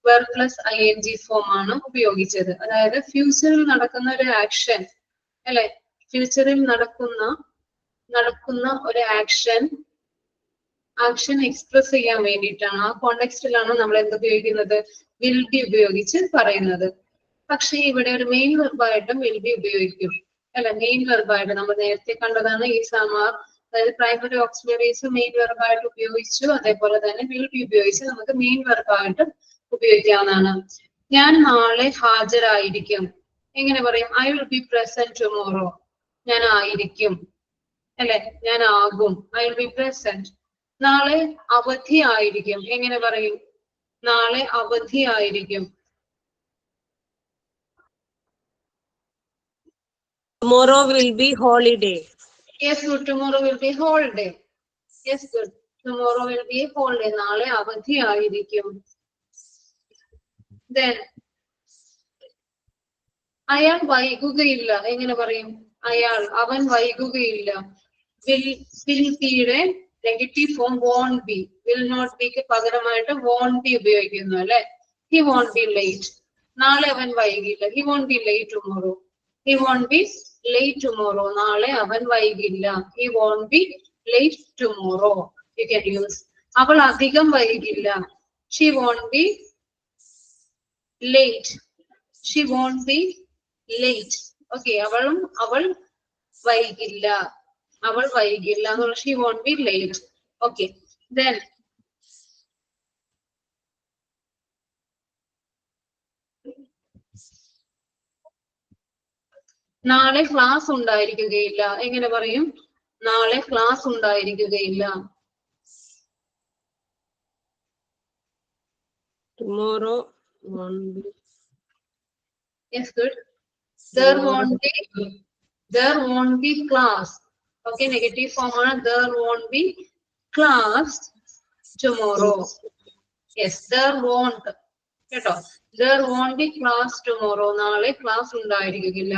verb plus ing form ആണ് ഉപയോഗിച്ചത്. അതായത് ഫ്യൂച്ചറിൽ നടക്കുന്ന ഒരു ആക്ഷൻ അല്ലെ, ഫ്യൂച്ചറിൽ നടക്കുന്ന ഒരു ആക്ഷൻ എക്സ്പ്രസ് ചെയ്യാൻ വേണ്ടിയിട്ടാണ്, ആ കോണ്ടെക്സ്റ്റിലാണ് നമ്മൾ എന്ത് ഉപയോഗിക്കുന്നത്, will be ഉപയോഗിച്ച് പറയുന്നത്. പക്ഷേ ഇവിടെ ഒരു മെയിൻ വെർബായിട്ടും will be ഉപയോഗിക്കും അല്ല, മെയിൻ വെർബായിട്ട് നമ്മൾ നേരത്തെ കണ്ടതാണ് ഈസ് ആം ആർ, അതായത് പ്രൈമറി ഓക്സിലറീസ് മെയിൻ വെർബായിട്ട് ഉപയോഗിച്ചു. അതേപോലെ തന്നെ will be ഉപയോഗിച്ച് നമുക്ക് മെയിൻ വെർബായിട്ട് ഉപയോഗിക്കാവുന്നതാണ്. ഞാൻ നാളെ ഹാജരായിരിക്കും. എങ്ങനെ പറയും? I will be present tomorrow. ഞാൻ ആയിരിക്കും അല്ലെ, ഞാൻ ആകും. I will be present. നാളെ അവധി ആയിരിക്കും. എങ്ങനെ പറയും? നാളെ അവധി ആയിരിക്കും. Tomorrow will be holiday. Yes, good. Tomorrow will be holiday. Yes, good. Tomorrow will be holiday. നാളെ അവധി ആയിരിക്കും. Then അയാൾ വൈകുകയില്ല. എങ്ങനെ പറയും? അവൻ വൈകുകയില്ല. will be യുടെ negative form won't be. will not be ക്ക് പകരമായിട്ട് won't be ഉപയോഗിക്കുന്നു അല്ലെ. he won't be late. നാളെ അവൻ വൈകില്ല. he won't be late tomorrow. he won't be late tomorrow. നാളെ അവൻ വൈകില്ല. he won't be late tomorrow. You can use. അവൾ അധികം വൈകില്ല. she won't be late. she won't be late. Okay, അവൾ വൈകില്ല. she won't be late. Okay, then നാളെ class ഉണ്ടായിരിക്കുകയില്ല. എങ്ങനെ പറയും? നാളെ ക്ലാസ് ഉണ്ടായിരിക്കുകയില്ല. Tomorrow won't be. Yes, good. There won't be class. Okay, negative form ആണ്. There won't be class tomorrow. Yes, there won't. കേട്ടോ, there won't be class tomorrow. നാളെ class ഉണ്ടായിരിക്കുകയില്ല.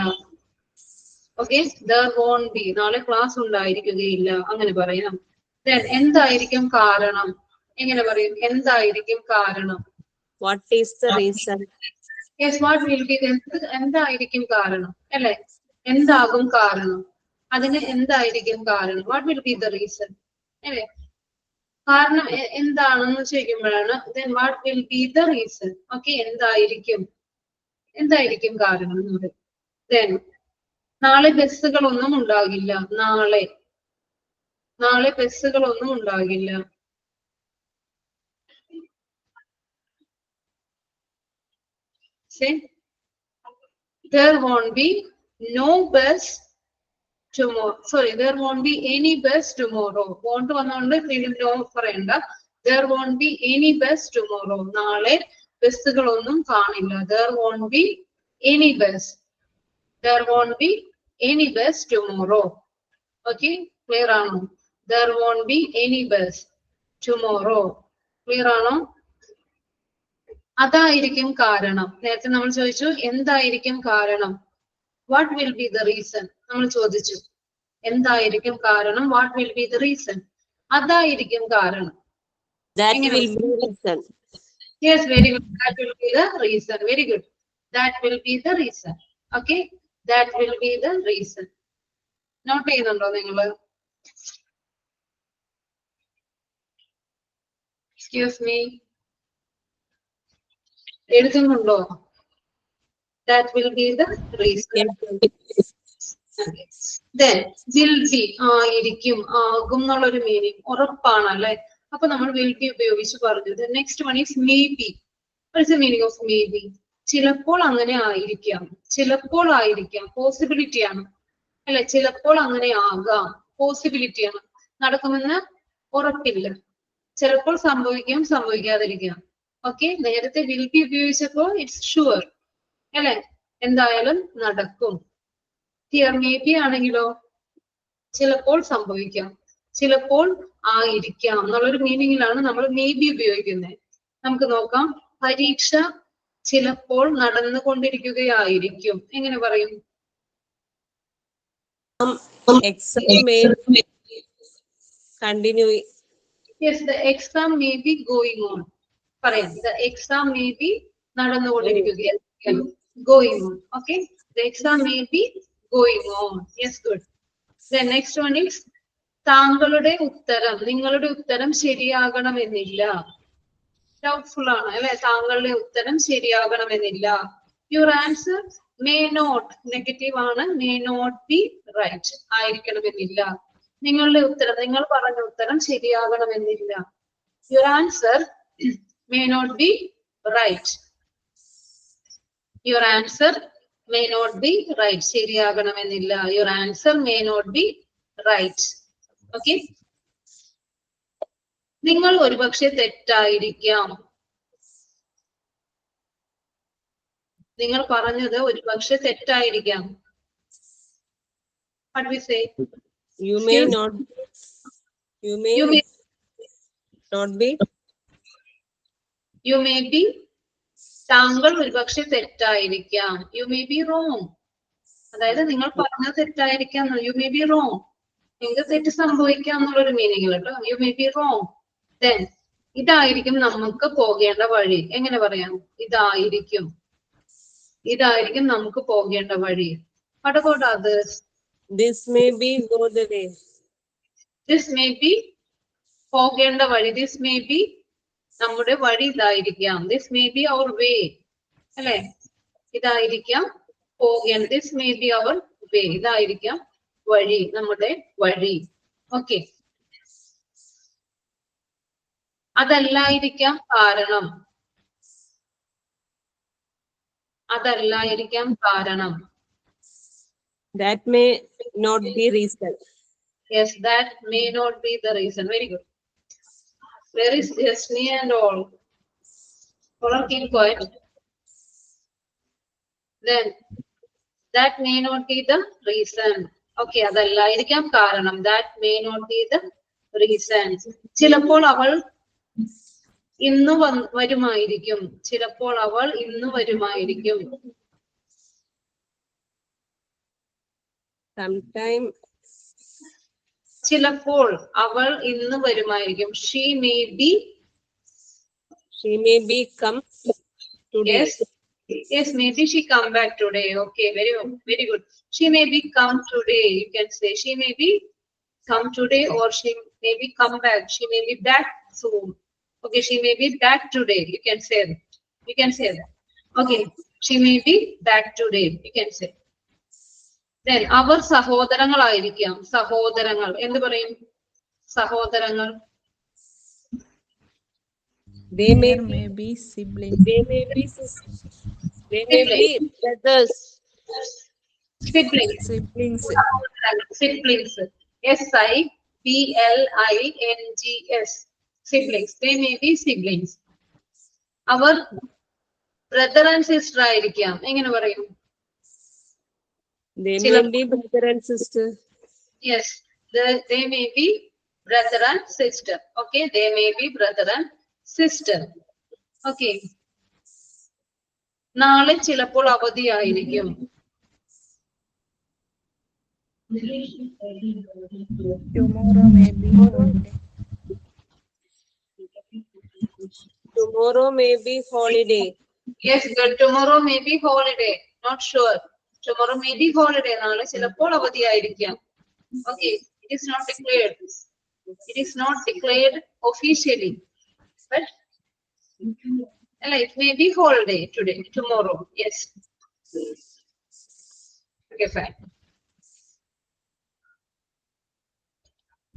ഓക്കെ, there won't be, നാളെ class ഉണ്ടായിരിക്കുകയില്ല, അങ്ങനെ പറയാം. Then എന്തായിരിക്കും കാരണം? എങ്ങനെ പറയും? എന്തായിരിക്കും കാരണം? What is the reason? Yes, what will be. എന്തായിരിക്കും കാരണം അല്ലെ, എന്താകും കാരണം, അതിന് എന്തായിരിക്കും കാരണം? What will be the reason അല്ലെ, കാരണം എന്താണെന്ന് ചോദിക്കുമ്പോഴാണ് then what will be the reason. Okay, എന്തായിരിക്കും കാരണം എന്ന് പറയും. Then നാളെ ബസ്സുകളൊന്നും ഉണ്ടാകില്ല. നാളെ ബസ്സുകളൊന്നും ഉണ്ടാകില്ല. Say, there won't be no bus tomorrow. Sorry, there won't be any bus tomorrow. Want വന്നുകൊണ്ട് no പറയണ്ട. There won't be any bus tomorrow. നാളെ ബസ്സുകളൊന്നും കാണില്ല. There won't be any bus. There won't be any bus tomorrow. Okay, clear ആണോ? There won't be any bus tomorrow. Clear ആണോ? അതായിരിക്കും കാരണം. നേരത്തെ നമ്മൾ ചോദിച്ചു എന്തായിരിക്കും കാരണം. what will be the reason? നമ്മൾ ചോദിച്ചു എന്തായിരിക്കും കാരണം? What will be the reason? അതായിരിക്കും കാരണം. That will be the reason. Yes, very good. That will be the reason. Very good. That will be the reason. Okay, that will be the reason. Note ചെയ്യുന്നുണ്ടോ നിങ്ങള്? Excuse me. എഴുതുന്നുണ്ടോ? That will be the reason. Okay. Then will be ആയിരിക്കും, ആകും എന്നുള്ളൊരു meaning ഉറപ്പാണ് അല്ലെ? അപ്പൊ നമ്മൾ will be ഉപയോഗിച്ച് പറഞ്ഞു. The next one is maybe. What is the meaning of maybe? ചിലപ്പോൾ അങ്ങനെ ആയിരിക്കാം, ചിലപ്പോൾ ആയിരിക്കാം, പോസിബിലിറ്റി ആണ് അല്ലെ? ചിലപ്പോൾ അങ്ങനെ ആകാം, പോസിബിലിറ്റി ആണ്, നടക്കുമെന്ന് ഉറപ്പില്ല. ചിലപ്പോൾ സംഭവിക്കാം, സംഭവിക്കാതിരിക്കാം. ഓക്കെ, നേരത്തെ will be ഉപയോഗിച്ചപ്പോൾ ഇറ്റ്സ് ഷുവർ അല്ലെ? എന്തായാലും നടക്കും. ഹിയർ മേ ബി ആണെങ്കിലോ ചിലപ്പോൾ സംഭവിക്കാം, ചിലപ്പോൾ ആയിരിക്കാം എന്നുള്ളൊരു മീനിങ്ങിലാണ് നമ്മൾ മേ ബി ഉപയോഗിക്കുന്നത്. നമുക്ക് നോക്കാം. പരീക്ഷ ചിലപ്പോൾ നടന്നുകൊണ്ടിരിക്കുകയായിരിക്കും. എങ്ങനെ പറയും? Exam may continue. Yes, the exam may be going on. പറയാം, the exam may be നടന്നുകൊണ്ടിരിക്കുകയായിരിക്കും. Going on. Okay, the exam may be going on. Yes, good. The next one is താങ്കളുടെ ഉത്തരം, നിങ്ങളുടെ ഉത്തരം ശരിയാകണമെന്നില്ല. ഡൗട്ട്ഫുൾ ആണ് അല്ലെ? താങ്കളുടെ ഉത്തരം ശരിയാകണമെന്നില്ല. Your answer may not, negative ആണ്, മേ നോട്ട് ബി റൈറ്റ്, ആയിരിക്കണമെന്നില്ല. നിങ്ങളുടെ ഉത്തരം, നിങ്ങൾ പറഞ്ഞ ഉത്തരം ശരിയാകണമെന്നില്ല. Your answer may not be right. Your answer may not be right, ശരിയാകണമെന്നില്ല. Your answer may not be right. Okay, നിങ്ങൾ ഒരുപക്ഷെ തെറ്റായിരിക്കാം. നിങ്ങൾ പറഞ്ഞത് ഒരുപക്ഷെ തെറ്റായിരിക്കാം. What we say? You may not. You may not be. You may be. താങ്കൾ ഒരുപക്ഷെ തെറ്റായിരിക്കാം. You may be wrong. അതായത് നിങ്ങൾ പറഞ്ഞത് തെറ്റായിരിക്കാം. You may be wrong. നിങ്ങൾക്ക് തെറ്റ് സംഭവിക്കാം എന്നുള്ളൊരു മീനിങ് കേട്ടോ. You may be wrong. Then ഇതായിരിക്കും നമുക്ക് പോകേണ്ട വഴി. എങ്ങനെ പറയാം? ഇതായിരിക്കും, ഇതായിരിക്കും നമുക്ക് പോകേണ്ട വഴി. What about others? This may be go the way. This may be പോകേണ്ട വഴി. This may be നമ്മുടെ വഴി ഇതായിരിക്കാം. This may be our way അല്ലെ? ഇതായിരിക്കാം പോകേണ്ട. This may be our way. ഇതായിരിക്കാം വഴി, നമ്മുടെ വഴി. ഓക്കെ, അതല്ലായിരിക്കാം കാരണം. അതല്ലായിരിക്കാം കാരണം. That may not be reason. Yes, that may not be the reason. Very good. Where is Jasmine and all? All are keep quiet. Then that may not be the reason. Okay, അതല്ലായിരിക്കാം കാരണം. That may not be the reason. ചിലപ്പോൾ അവൾ ഇന്ന് വരുമായിരിക്കും. ചിലപ്പോൾ അവൾ ഇന്ന് വരുമായിരിക്കും. Sometime. ചിലപ്പോൾ അവൾ ഇന്ന് വരുമായിരിക്കും. She may be. She may be come today. Yes. Yes, maybe she come back today. Okay, very good. She may be come today. You can say she may be come today, or she may be come back. She may be back soon. Okay, she may be back today. You can say that. You can say that. Okay, she may be back today. You can say. Then അവർ സഹോദരങ്ങളായിരിക്കാം. സഹോദരങ്ങൾ എന്ത് പറയും? സഹോദരങ്ങൾ. They may be siblings. They may be They may be brothers. Siblings. Siblings. Siblings. SIBLINGS. Siblings. They may be siblings. Our brother and sister ആയിരിക്കാം. എങ്ങനെ പറയും? They may be brother and sister. Yes, they may be brother and sister. Okay, they may be brother and sister. Okay. നാളെ ചിലപ്പോൾ അവധിയായിരിക്കും. Tomorrow may be holiday. Tomorrow may be holiday. Yes, good. Tomorrow may be holiday. Not sure. Tomorrow may be holiday. നാളെ ചിലപ്പോൾ അവധിയായിരിക്കാം. Okay, it is not declared. It is not declared officially, but it may be holiday today, tomorrow. Yes. Okay, fine.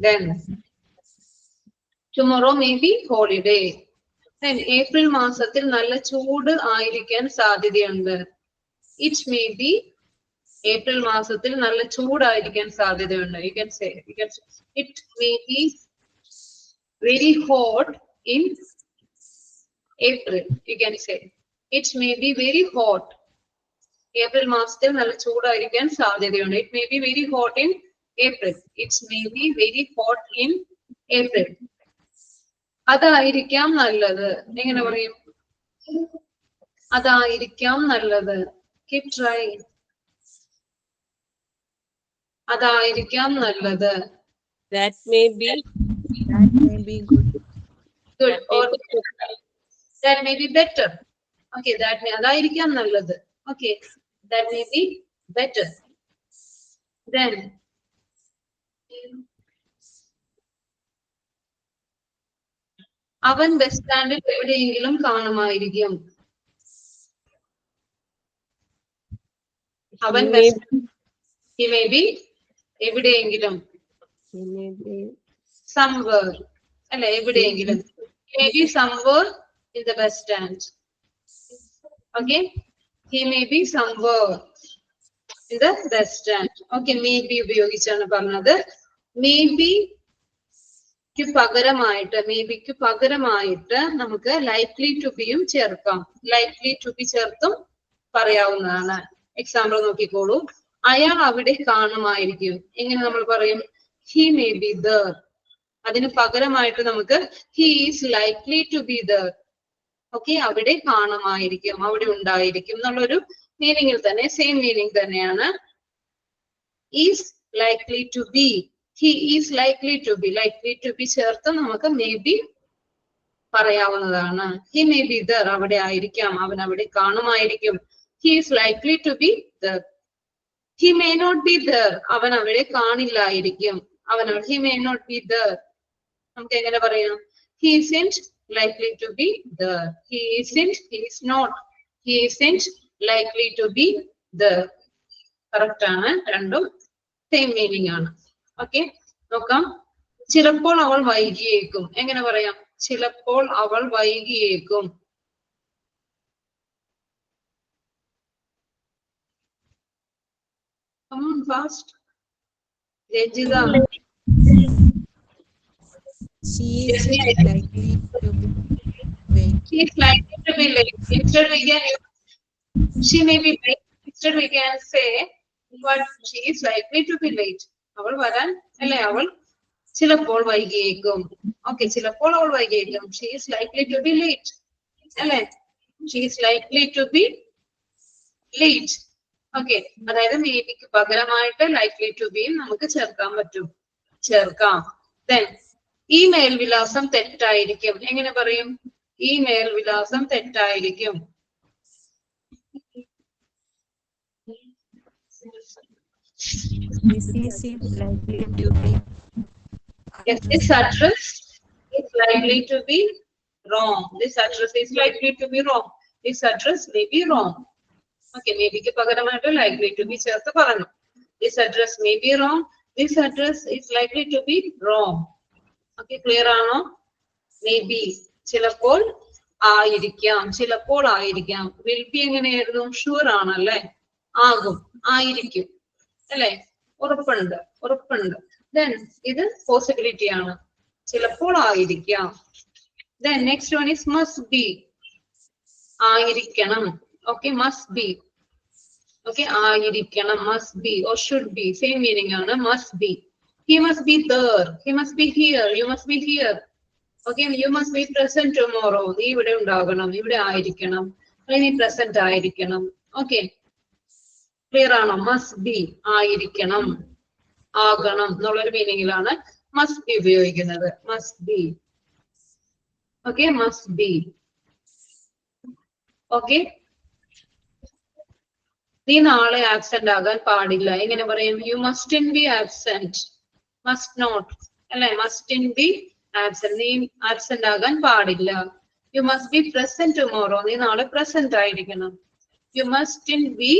Then tomorrow may be holiday. Then April മാസത്തിൽ നല്ല ചൂട് ആയിരിക്കാൻ സാധ്യതയുണ്ട്. It may be April മാസത്തിൽ നല്ല ചൂടായിരിക്കാൻ സാധ്യതയുണ്ട്. You can say it may be very hot in April. You can say it may be very hot. April മാസത്തിൽ നല്ല ചൂടായിരിക്കാൻ സാധ്യതയുണ്ട്. It may be very hot in April. It may be very hot in April. അതായിരിക്കാം നല്ലത്. എങ്ങനെ പറയും? അതായിരിക്കാം നല്ലത്. Keep trying. അതായിരിക്കാം നല്ലത്. That may be good. Good or that may be better. Okay, അതായിരിക്കാം നല്ലത്. Okay, that may be better. Then അവൻ ബസ് സ്റ്റാൻഡിൽ എവിടെയെങ്കിലും കാണുമായിരിക്കും. അവൻ he may be എവിടെയെങ്കിലും. Somewhere. അല്ല, എവിടെയെങ്കിലും. He may be somewhere in the bus stand. Okay, he may be somewhere in the bus stand. Okay, maybe ഉപയോഗിച്ചാണ് പറഞ്ഞത്. Maybe maybe പകരമായിട്ട് നമുക്ക് likely to beയും ചേർക്കാം. Likely to be ചേർത്തും പറയാവുന്നതാണ്. എക്സാമ്പിൾ നോക്കിക്കോളൂ. അയാൾ അവിടെ കാണുമായിരിക്കും. എങ്ങനെ നമ്മൾ പറയും? He may be there. അതിന് പകരമായിട്ട് നമുക്ക് he is likely to be there. Okay, അവിടെ കാണുമായിരിക്കും, അവിടെ ഉണ്ടായിരിക്കും എന്നുള്ളൊരു മീനിങ്ങിൽ തന്നെ, സെയിം മീനിങ് തന്നെയാണ്. Is likely to be. He is likely to be. Likely to be ചേർത്ത് നമുക്ക് maybe പറയാവുന്നതാണ്. He may be there. അവിടെ ആയിരിക്കാം, അവൻ അവിടെ കാണുമായിരിക്കും. He is likely to be there. He may not be there. അവൻ അവിടെ കാണില്ലായിരിക്കും. he may not be there. നമുക്ക് എങ്ങനെ പറയാം? He isn't likely to be there. He isn't, he is not. He isn't likely to be there. Correct ആണ്. രണ്ടും same meaning ആണ്. Okay, നോക്കാം. ചിലപ്പോൾ അവൾ വൈകിയേക്കും. എങ്ങനെ പറയാം? ചിലപ്പോൾ അവൾ വൈകിയേക്കും. Come on, fast. Rajida. She is likely to be late. She is likely to be late. Instead we can use, she may be late. Instead we can say, but she is likely to be late. അവൾ വരാൻ അല്ലേ, അവൾ ചിലപ്പോൾ വൈകിയേക്കും. Okay, ചിലപ്പോൾ അവൾ വൈകിയേക്കും. She is likely to be late. അല്ലേ? She is likely to be late. Okay, അതായത് മേബിക്ക് പകരമായിട്ട് ലൈക്ലി ടു ബി നമുക്ക് ചേർക്കാൻ പറ്റും, ചേർക്കാം. Then ഇമെയിൽ വിലാസം തെറ്റായിരിക്കും. എങ്ങനെ പറയും? ഇമെയിൽ വിലാസം തെറ്റായിരിക്കും. This is likely to be. Yes, this address is likely to be wrong. This address is likely to be wrong. This address may be wrong. Okay, maybe ke pagaramayittu likely to be ചേർത്ത് പറയണം. This address may be wrong. This address is likely to be wrong. Okay, clear ആണോ? Maybe ചിലപ്പോൾ ആയിരിക്കാം, ചിലപ്പോൾ ആയിരിക്കാം. Will be എങ്ങനെയായിരുന്നു? Sure ആണല്ലേ? ആകും, ആയിരിക്കും അല്ലേ? ഉറപ്പുണ്ട്, ഉറപ്പുണ്ട്. Then ഇത് പോസിബിലിറ്റി ആണ്. ചിലപ്പോൾ ആയിരിക്കാം. Then next one is must be. ആയിരിക്കണം. Okay, must be. Okay, ആയിരിക്കണം, must be or should be. Same meaning ആണ്, must be. He must be there. He must be here. You must be here. Okay, you must be present tomorrow. നീ ഇവിടെ ഉണ്ടാകണം, ഇവിടെ ആയിരിക്കണം, നീ present ആയിരിക്കണം. Okay, clear ആണോ? Must be, ആയിരിക്കണം. ആകണം എന്നുള്ളൊരു മീനിങ്ങിലാണ് must be ഉപയോഗിക്കുന്നത്. must be. Okay, must be. Okay. നീ നാളെ ആബ്സെന്റ് ആകാൻ പാടില്ല. എങ്ങനെ പറയും? You mustn't be absent. Must not. അല്ലെ? mustn't be absent. നീ ആബ്സെന്റ് ആകാൻ പാടില്ല. You must be present tomorrow. നീ നാളെ പ്രസന്റ് ആയിരിക്കണം. You mustn't be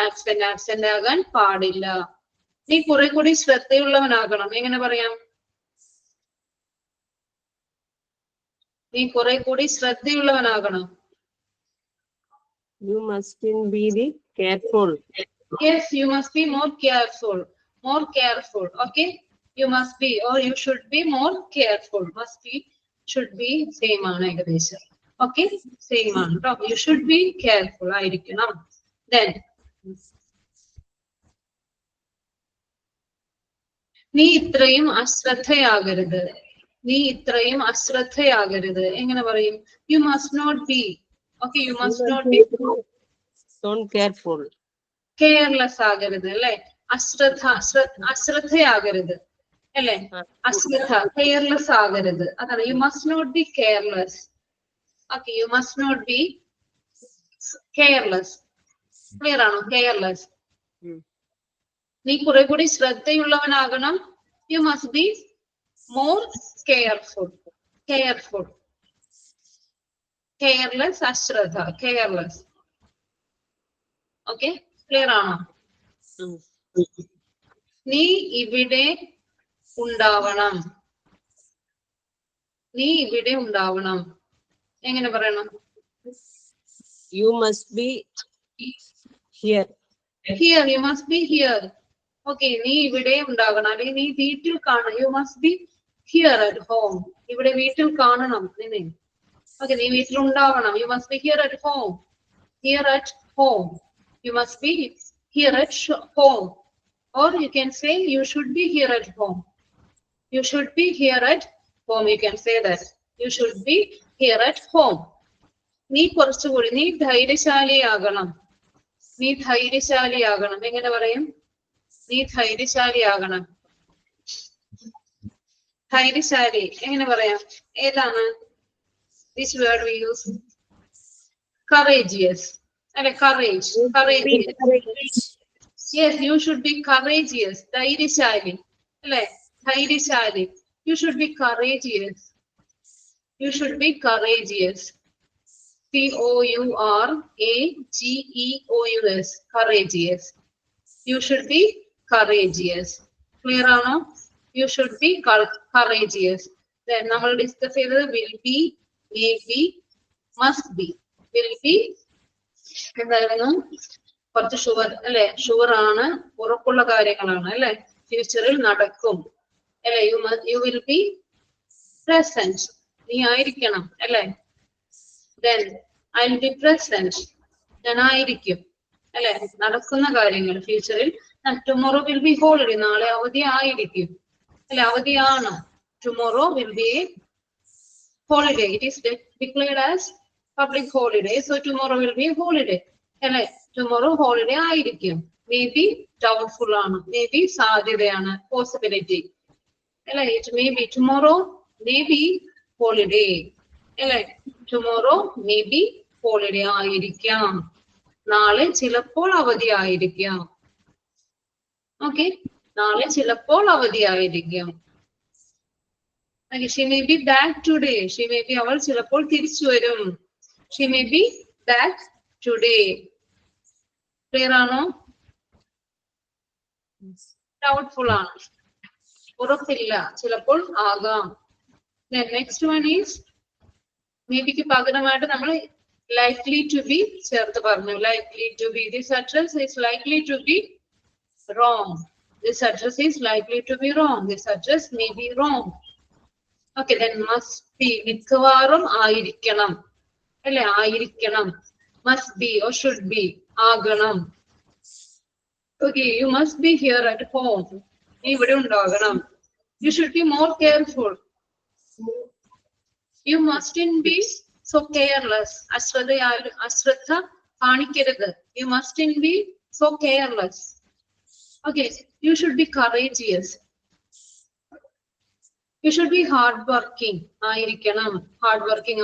absent. Absent ആകാൻ പാടില്ല. നീ കുറെ കൂടി ശ്രദ്ധയുള്ളവനാകണം. എങ്ങനെ പറയാം? നീ കുറെ കൂടി ശ്രദ്ധയുള്ളവനാകണം. You mustn't be the careful. Yes, you must be more careful. More careful. Okay? You must be or you should be more careful. Must be, should be same ആണ് ഏകദേശം. Okay? Same ആണ്. You should be careful ആയിരിക്കണം. Then നീ ഇത്രയും അശ്രദ്ധയാകരുത്. നീ ഇത്രയും അശ്രദ്ധയാകരുത്. എങ്ങനെ പറയും? You must not be. Okay, you must not be Don't careful. careless ആകരുത് അല്ലെ? അശ്രദ്ധയാകരുത് അല്ലെ? അശ്രദ്ധ, കെയർലെസ് ആകരുത്. അതാണ് you must not be careless. Okay, you must not be careless. Clear ആണോ? Careless. നീ കുറെ കൂടി ശ്രദ്ധയുള്ളവനാകണം. You must be more careful. Careful. Careless, അശ്രദ്ധ, careless. Okay, clear ആണോ? നീ ഇവിടെ ഉണ്ടാവണം. നീ ഇവിടെ ഉണ്ടാവണം. എങ്ങനെ പറയണം? You must be here. Here, you must be here. Okay, നീ ഇവിടെ ഉണ്ടാകണം. അല്ലെങ്കിൽ നീ വീട്ടിൽ കാണണം. You must be here at home. ഇവിടെ വീട്ടിൽ കാണണം. Okay, നീ വീട്ടിൽ ഉണ്ടാവണം. You must be here at home. Here at home. You must be here at home. Or you can say you should be here at home. You should be here at home. You can say that. You should be here at home. നീ കുറച്ചുകൂടി, നീ ധൈര്യശാലിയാകണം. നീ ധൈര്യശാലിയാകണം. എങ്ങനെ പറയും? നീ ധൈര്യശാലിയാകണം. ധൈര്യശാലി എങ്ങനെ പറയാം? ഏതാണ്? This word we use. Courageous. അല്ലെ? Courage. Courageous. Yes, you should be courageous. ധൈര്യശാലി അല്ലെ? ധൈര്യശാലി. You should be courageous. You should be courageous. Courageous. Courageous. You should be courageous. Clear ആണോ? You should be courageous. Then നമ്മൾ discuss ചെയ്തത് will be, may be, must be. Will be എന്തായിരുന്നു? കുറച്ച് sure അല്ലെ? Sure ആണ്, ഉറപ്പുള്ള കാര്യങ്ങളാണ് അല്ലെ? ഫ്യൂച്ചറിൽ നടക്കും അല്ലെ? You will be present. നീ ആയിരിക്കണം അല്ലെ? Then I'll be present. ഞാൻ ആയിരിക്കും അല്ലെ? നടക്കുന്ന കാര്യങ്ങൾ ഫ്യൂച്ചറിൽ. Tomorrow will be holiday. നാളെ അവധി ആയിരിക്കും അല്ലെ? അവധിയാണ്. Tomorrow will be holiday. It is declared as public holiday. So tomorrow will be holiday. അല്ലെ? Tomorrow holiday ആയിരിക്കും. Maybe doubtful ആണ്. Maybe സാധ്യതയാണ്. Possibility. അല്ലെ? It may be tomorrow, maybe holiday. അല്ലെ? Tomorrow maybe holiday ആയിരിക്കാം. നാളെ ചിലപ്പോൾ അവധി ആയിരിക്കാം. Okay? നാളെ ചിലപ്പോൾ അവധി ആയിരിക്കാം. She may be back today. She may be, അവൾ ചിലപ്പോൾ തിരിച്ചു വരും. She may be back today. Clear ആണോ? Doubtful ആണ്. ഉറപ്പില്ല. ചിലപ്പോൾ ആകാം. Then next one is maybeക്ക് പകരമായിട്ട് നമ്മൾ likely to be ചേർത്ത് പറഞ്ഞു. Likely to be. This address is likely to be wrong. This address is likely to be wrong. This address may be wrong. Okay, then must be. മിക്കവാറും ആയിരിക്കണം അല്ലെ? ആയിരിക്കണം. Must be or should be. ആകണം. Okay, you must be here at home. നീ ഇവിടെ ഉണ്ടാകണം. You should be more careful. You mustn't be so careless. അശ്രദ്ധ കാണിക്കരുത്. You mustn't be so careless. Okay, you should be courageous. You should be hardworking. Hardworking.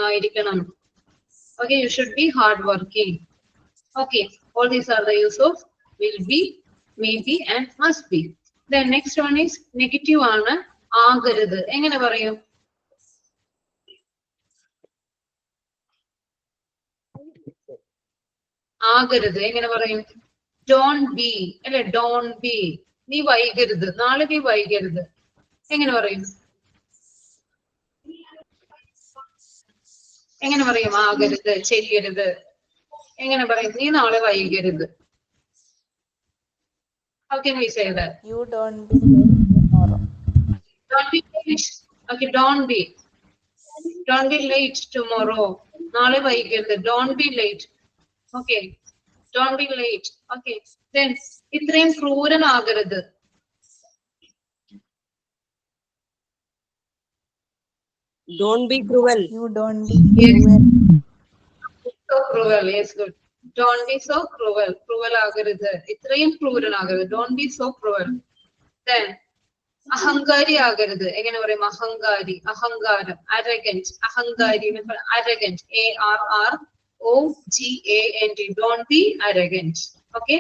Okay, you should be hardworking. Okay, all these are the use of will be, maybe, and must be. Then next one is negative ആണ് ആകരുത്. എങ്ങനെ പറയും? ആകരുത് എങ്ങനെ പറയും? Don't be അല്ലെ? Don't be. നീ വൈകരുത്. നാളെ നീ വൈകരുത്. എങ്ങനെ പറയും? എങ്ങനെ പറയും? ആകരുത്, ചെയ്യരുത്. എങ്ങനെ പറയും? നീ നാളെ വൈകരുത്. How can we say that? You don't be late tomorrow. Don't be late. Okay, don't be. Don't be late tomorrow. നാളെ വൈകരുത്. Don't be late. Okay. Don't be late. Okay. Then ഇത്രയും ക്രൂരനാകരുത്. Don't be cruel. You don't be cruel. So cruel. Yes, good. Don't be so cruel. Cruel ആകരുത്. ഇത്രയും ക്രൂരനാകരുത്. Don't be so cruel. Then അഹങ്കാരി ആകരുത്. എങ്ങനെ പറയും? അഹങ്കാരി, അഹങ്കാരം, arrogant, അഹങ്കാരി, arrogant, ARROGANT. Don't be arrogant. Okay?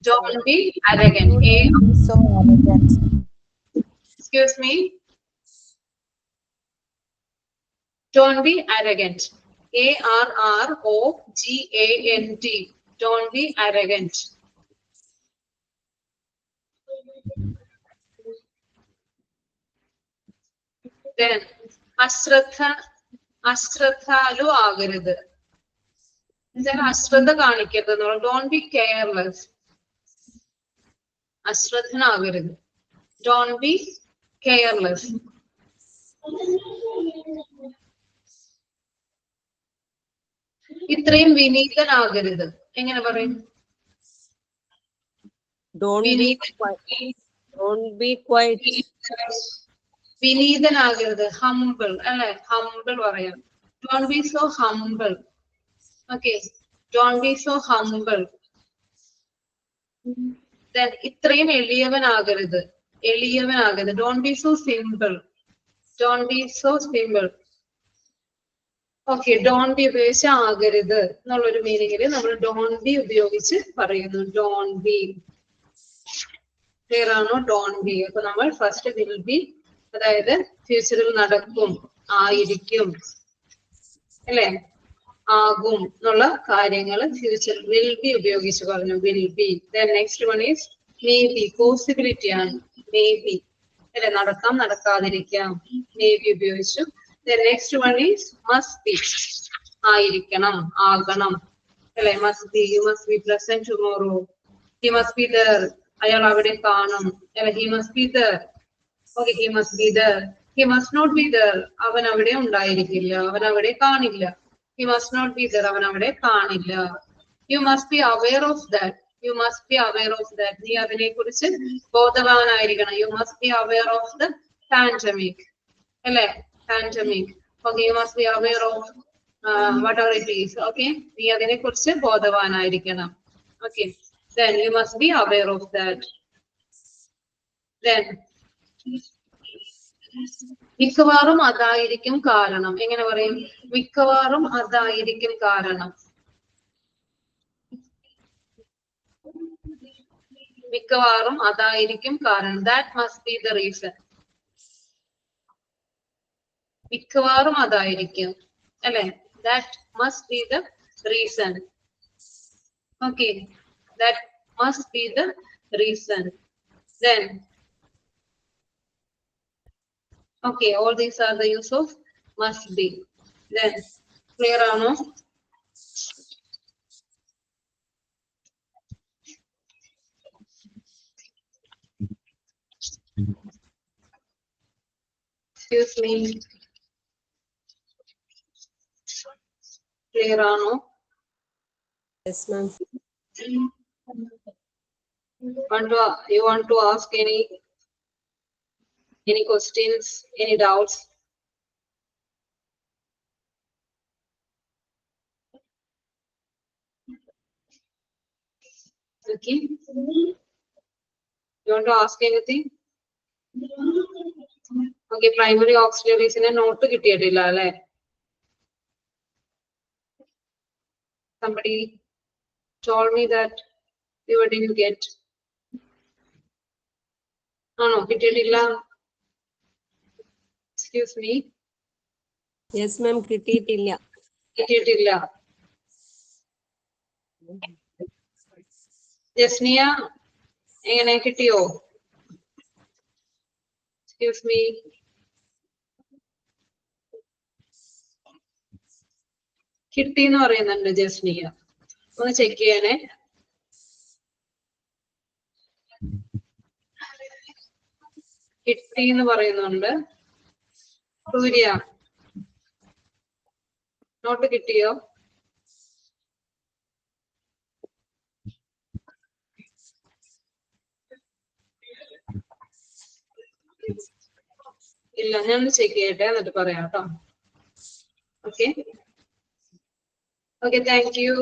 Don't be arrogant. You don't be so arrogant. Excuse me. Don't be arrogant. ARROGANT. Don't be arrogant. Then അശ്രദ്ധാലു ആകരുത്. അശ്രദ്ധ കാണിക്കരുത്. Don't be careless. അശ്രദ്ധനാകരുത്. Don't be careless. ഇത്രയും വിനീതനാകരുത്. എങ്ങനെ പറയും? Don't be quiet. വിനീതനാകരുത്. Humble അല്ലെ? Humble പറയാം. Don't be so humble. Okay. Don't be so humble. Then ഇത്രയും എളിയവനാകരുത്. എളിയവനാകരുത്. Don't be so simple. Don't be so simple. Okay, don't be ഉപയോഗിച്ച് ആകരുത് എന്നുള്ളൊരു മീനിങ്ങിൽ നമ്മൾ don't be ഉപയോഗിച്ച് പറയുന്നു. Don't be. Clear ആണോ? Don't be. അപ്പൊ നമ്മൾ ഫസ്റ്റ് will be, അതായത് ഫ്യൂച്ചറിൽ നടക്കും, ആയിരിക്കും, അല്ലെ? ആകും എന്നുള്ള കാര്യങ്ങൾ ഫ്യൂച്ചർ will be ഉപയോഗിച്ച് പറഞ്ഞു. Will be. Then next one is maybe. Possibility ആണ്. Maybe. അല്ലെ? നടക്കാം, നടക്കാതിരിക്കാം. Maybe ഉപയോഗിച്ചു. The next one is must be. ആയിരിക്കണം, ആകണം, അല്ലെ? Must be. You must be present tomorrow. He must be there. അയാൾ അവിടെ കാണും, അല്ലെ? He must be there. Okay, he must be there. He must not be there. അവൻ അവിടെ ഉണ്ടായിരിക്കില്ല, അവൻ അവിടെ കാണില്ല. He must not be there. അവൻ അവിടെ കാണില്ല. You must be aware of that. You must be aware of that. നീ അതിനെ കുറിച്ച് ബോധവാനായിരിക്കണം. You must be aware of the pandemic. അല്ലെ? Pandemic. Okay, you must be aware of whatever it is. Okay, നീ അതിനെ കുറിച്ച് ബോധവാനായിരിക്കണം. Okay, then you must be aware of that. Then മിക്കവാറും അതായിരിക്കും കാരണം. എങ്ങനെ പറയും? മിക്കവാറും അതായിരിക്കും കാരണം. മിക്കവാറും അതായിരിക്കും കാരണം. That must be the reason. മിക്കവാറും അതായിരിക്കും, അല്ലെ? That must be the reason. Okay, that must be the reason. Then okay, all these are the use of must be. Then clear ആണോ? Excuse me. Clear ആണോ? Yes, ma'am. You want to ask any questions, any doubts? Okay. You want to ask anything? Okay, primary auxiliaries in a note to get somebody told me that you didn't get. No, get. Excuse me. Yes ma'am കിട്ടിയിട്ടില്ല. കിട്ടിയിട്ടില്ല. ജസ്നിയ എങ്ങനെ കിട്ടിയോ? Excuse me. കിട്ടിന്ന് പറയുന്നുണ്ട് ജസ്നിയ. ഒന്ന് check ചെയ്യണേ. കിട്ടിന്ന് പറയുന്നുണ്ട്. സൂര്യ not കിട്ടിയോ? ഇല്ല, ഞാൻ ചെക്ക് ചെയ്യട്ടെ എന്നിട്ട് പറയാം കേട്ടോ. Okay okay, thank you.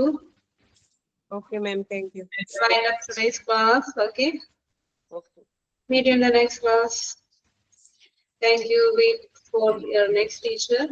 Okay ma'am, thank you. Wind up today's class. Okay. Okay. Meet you in the next class. Thank you. Wait for your next teacher.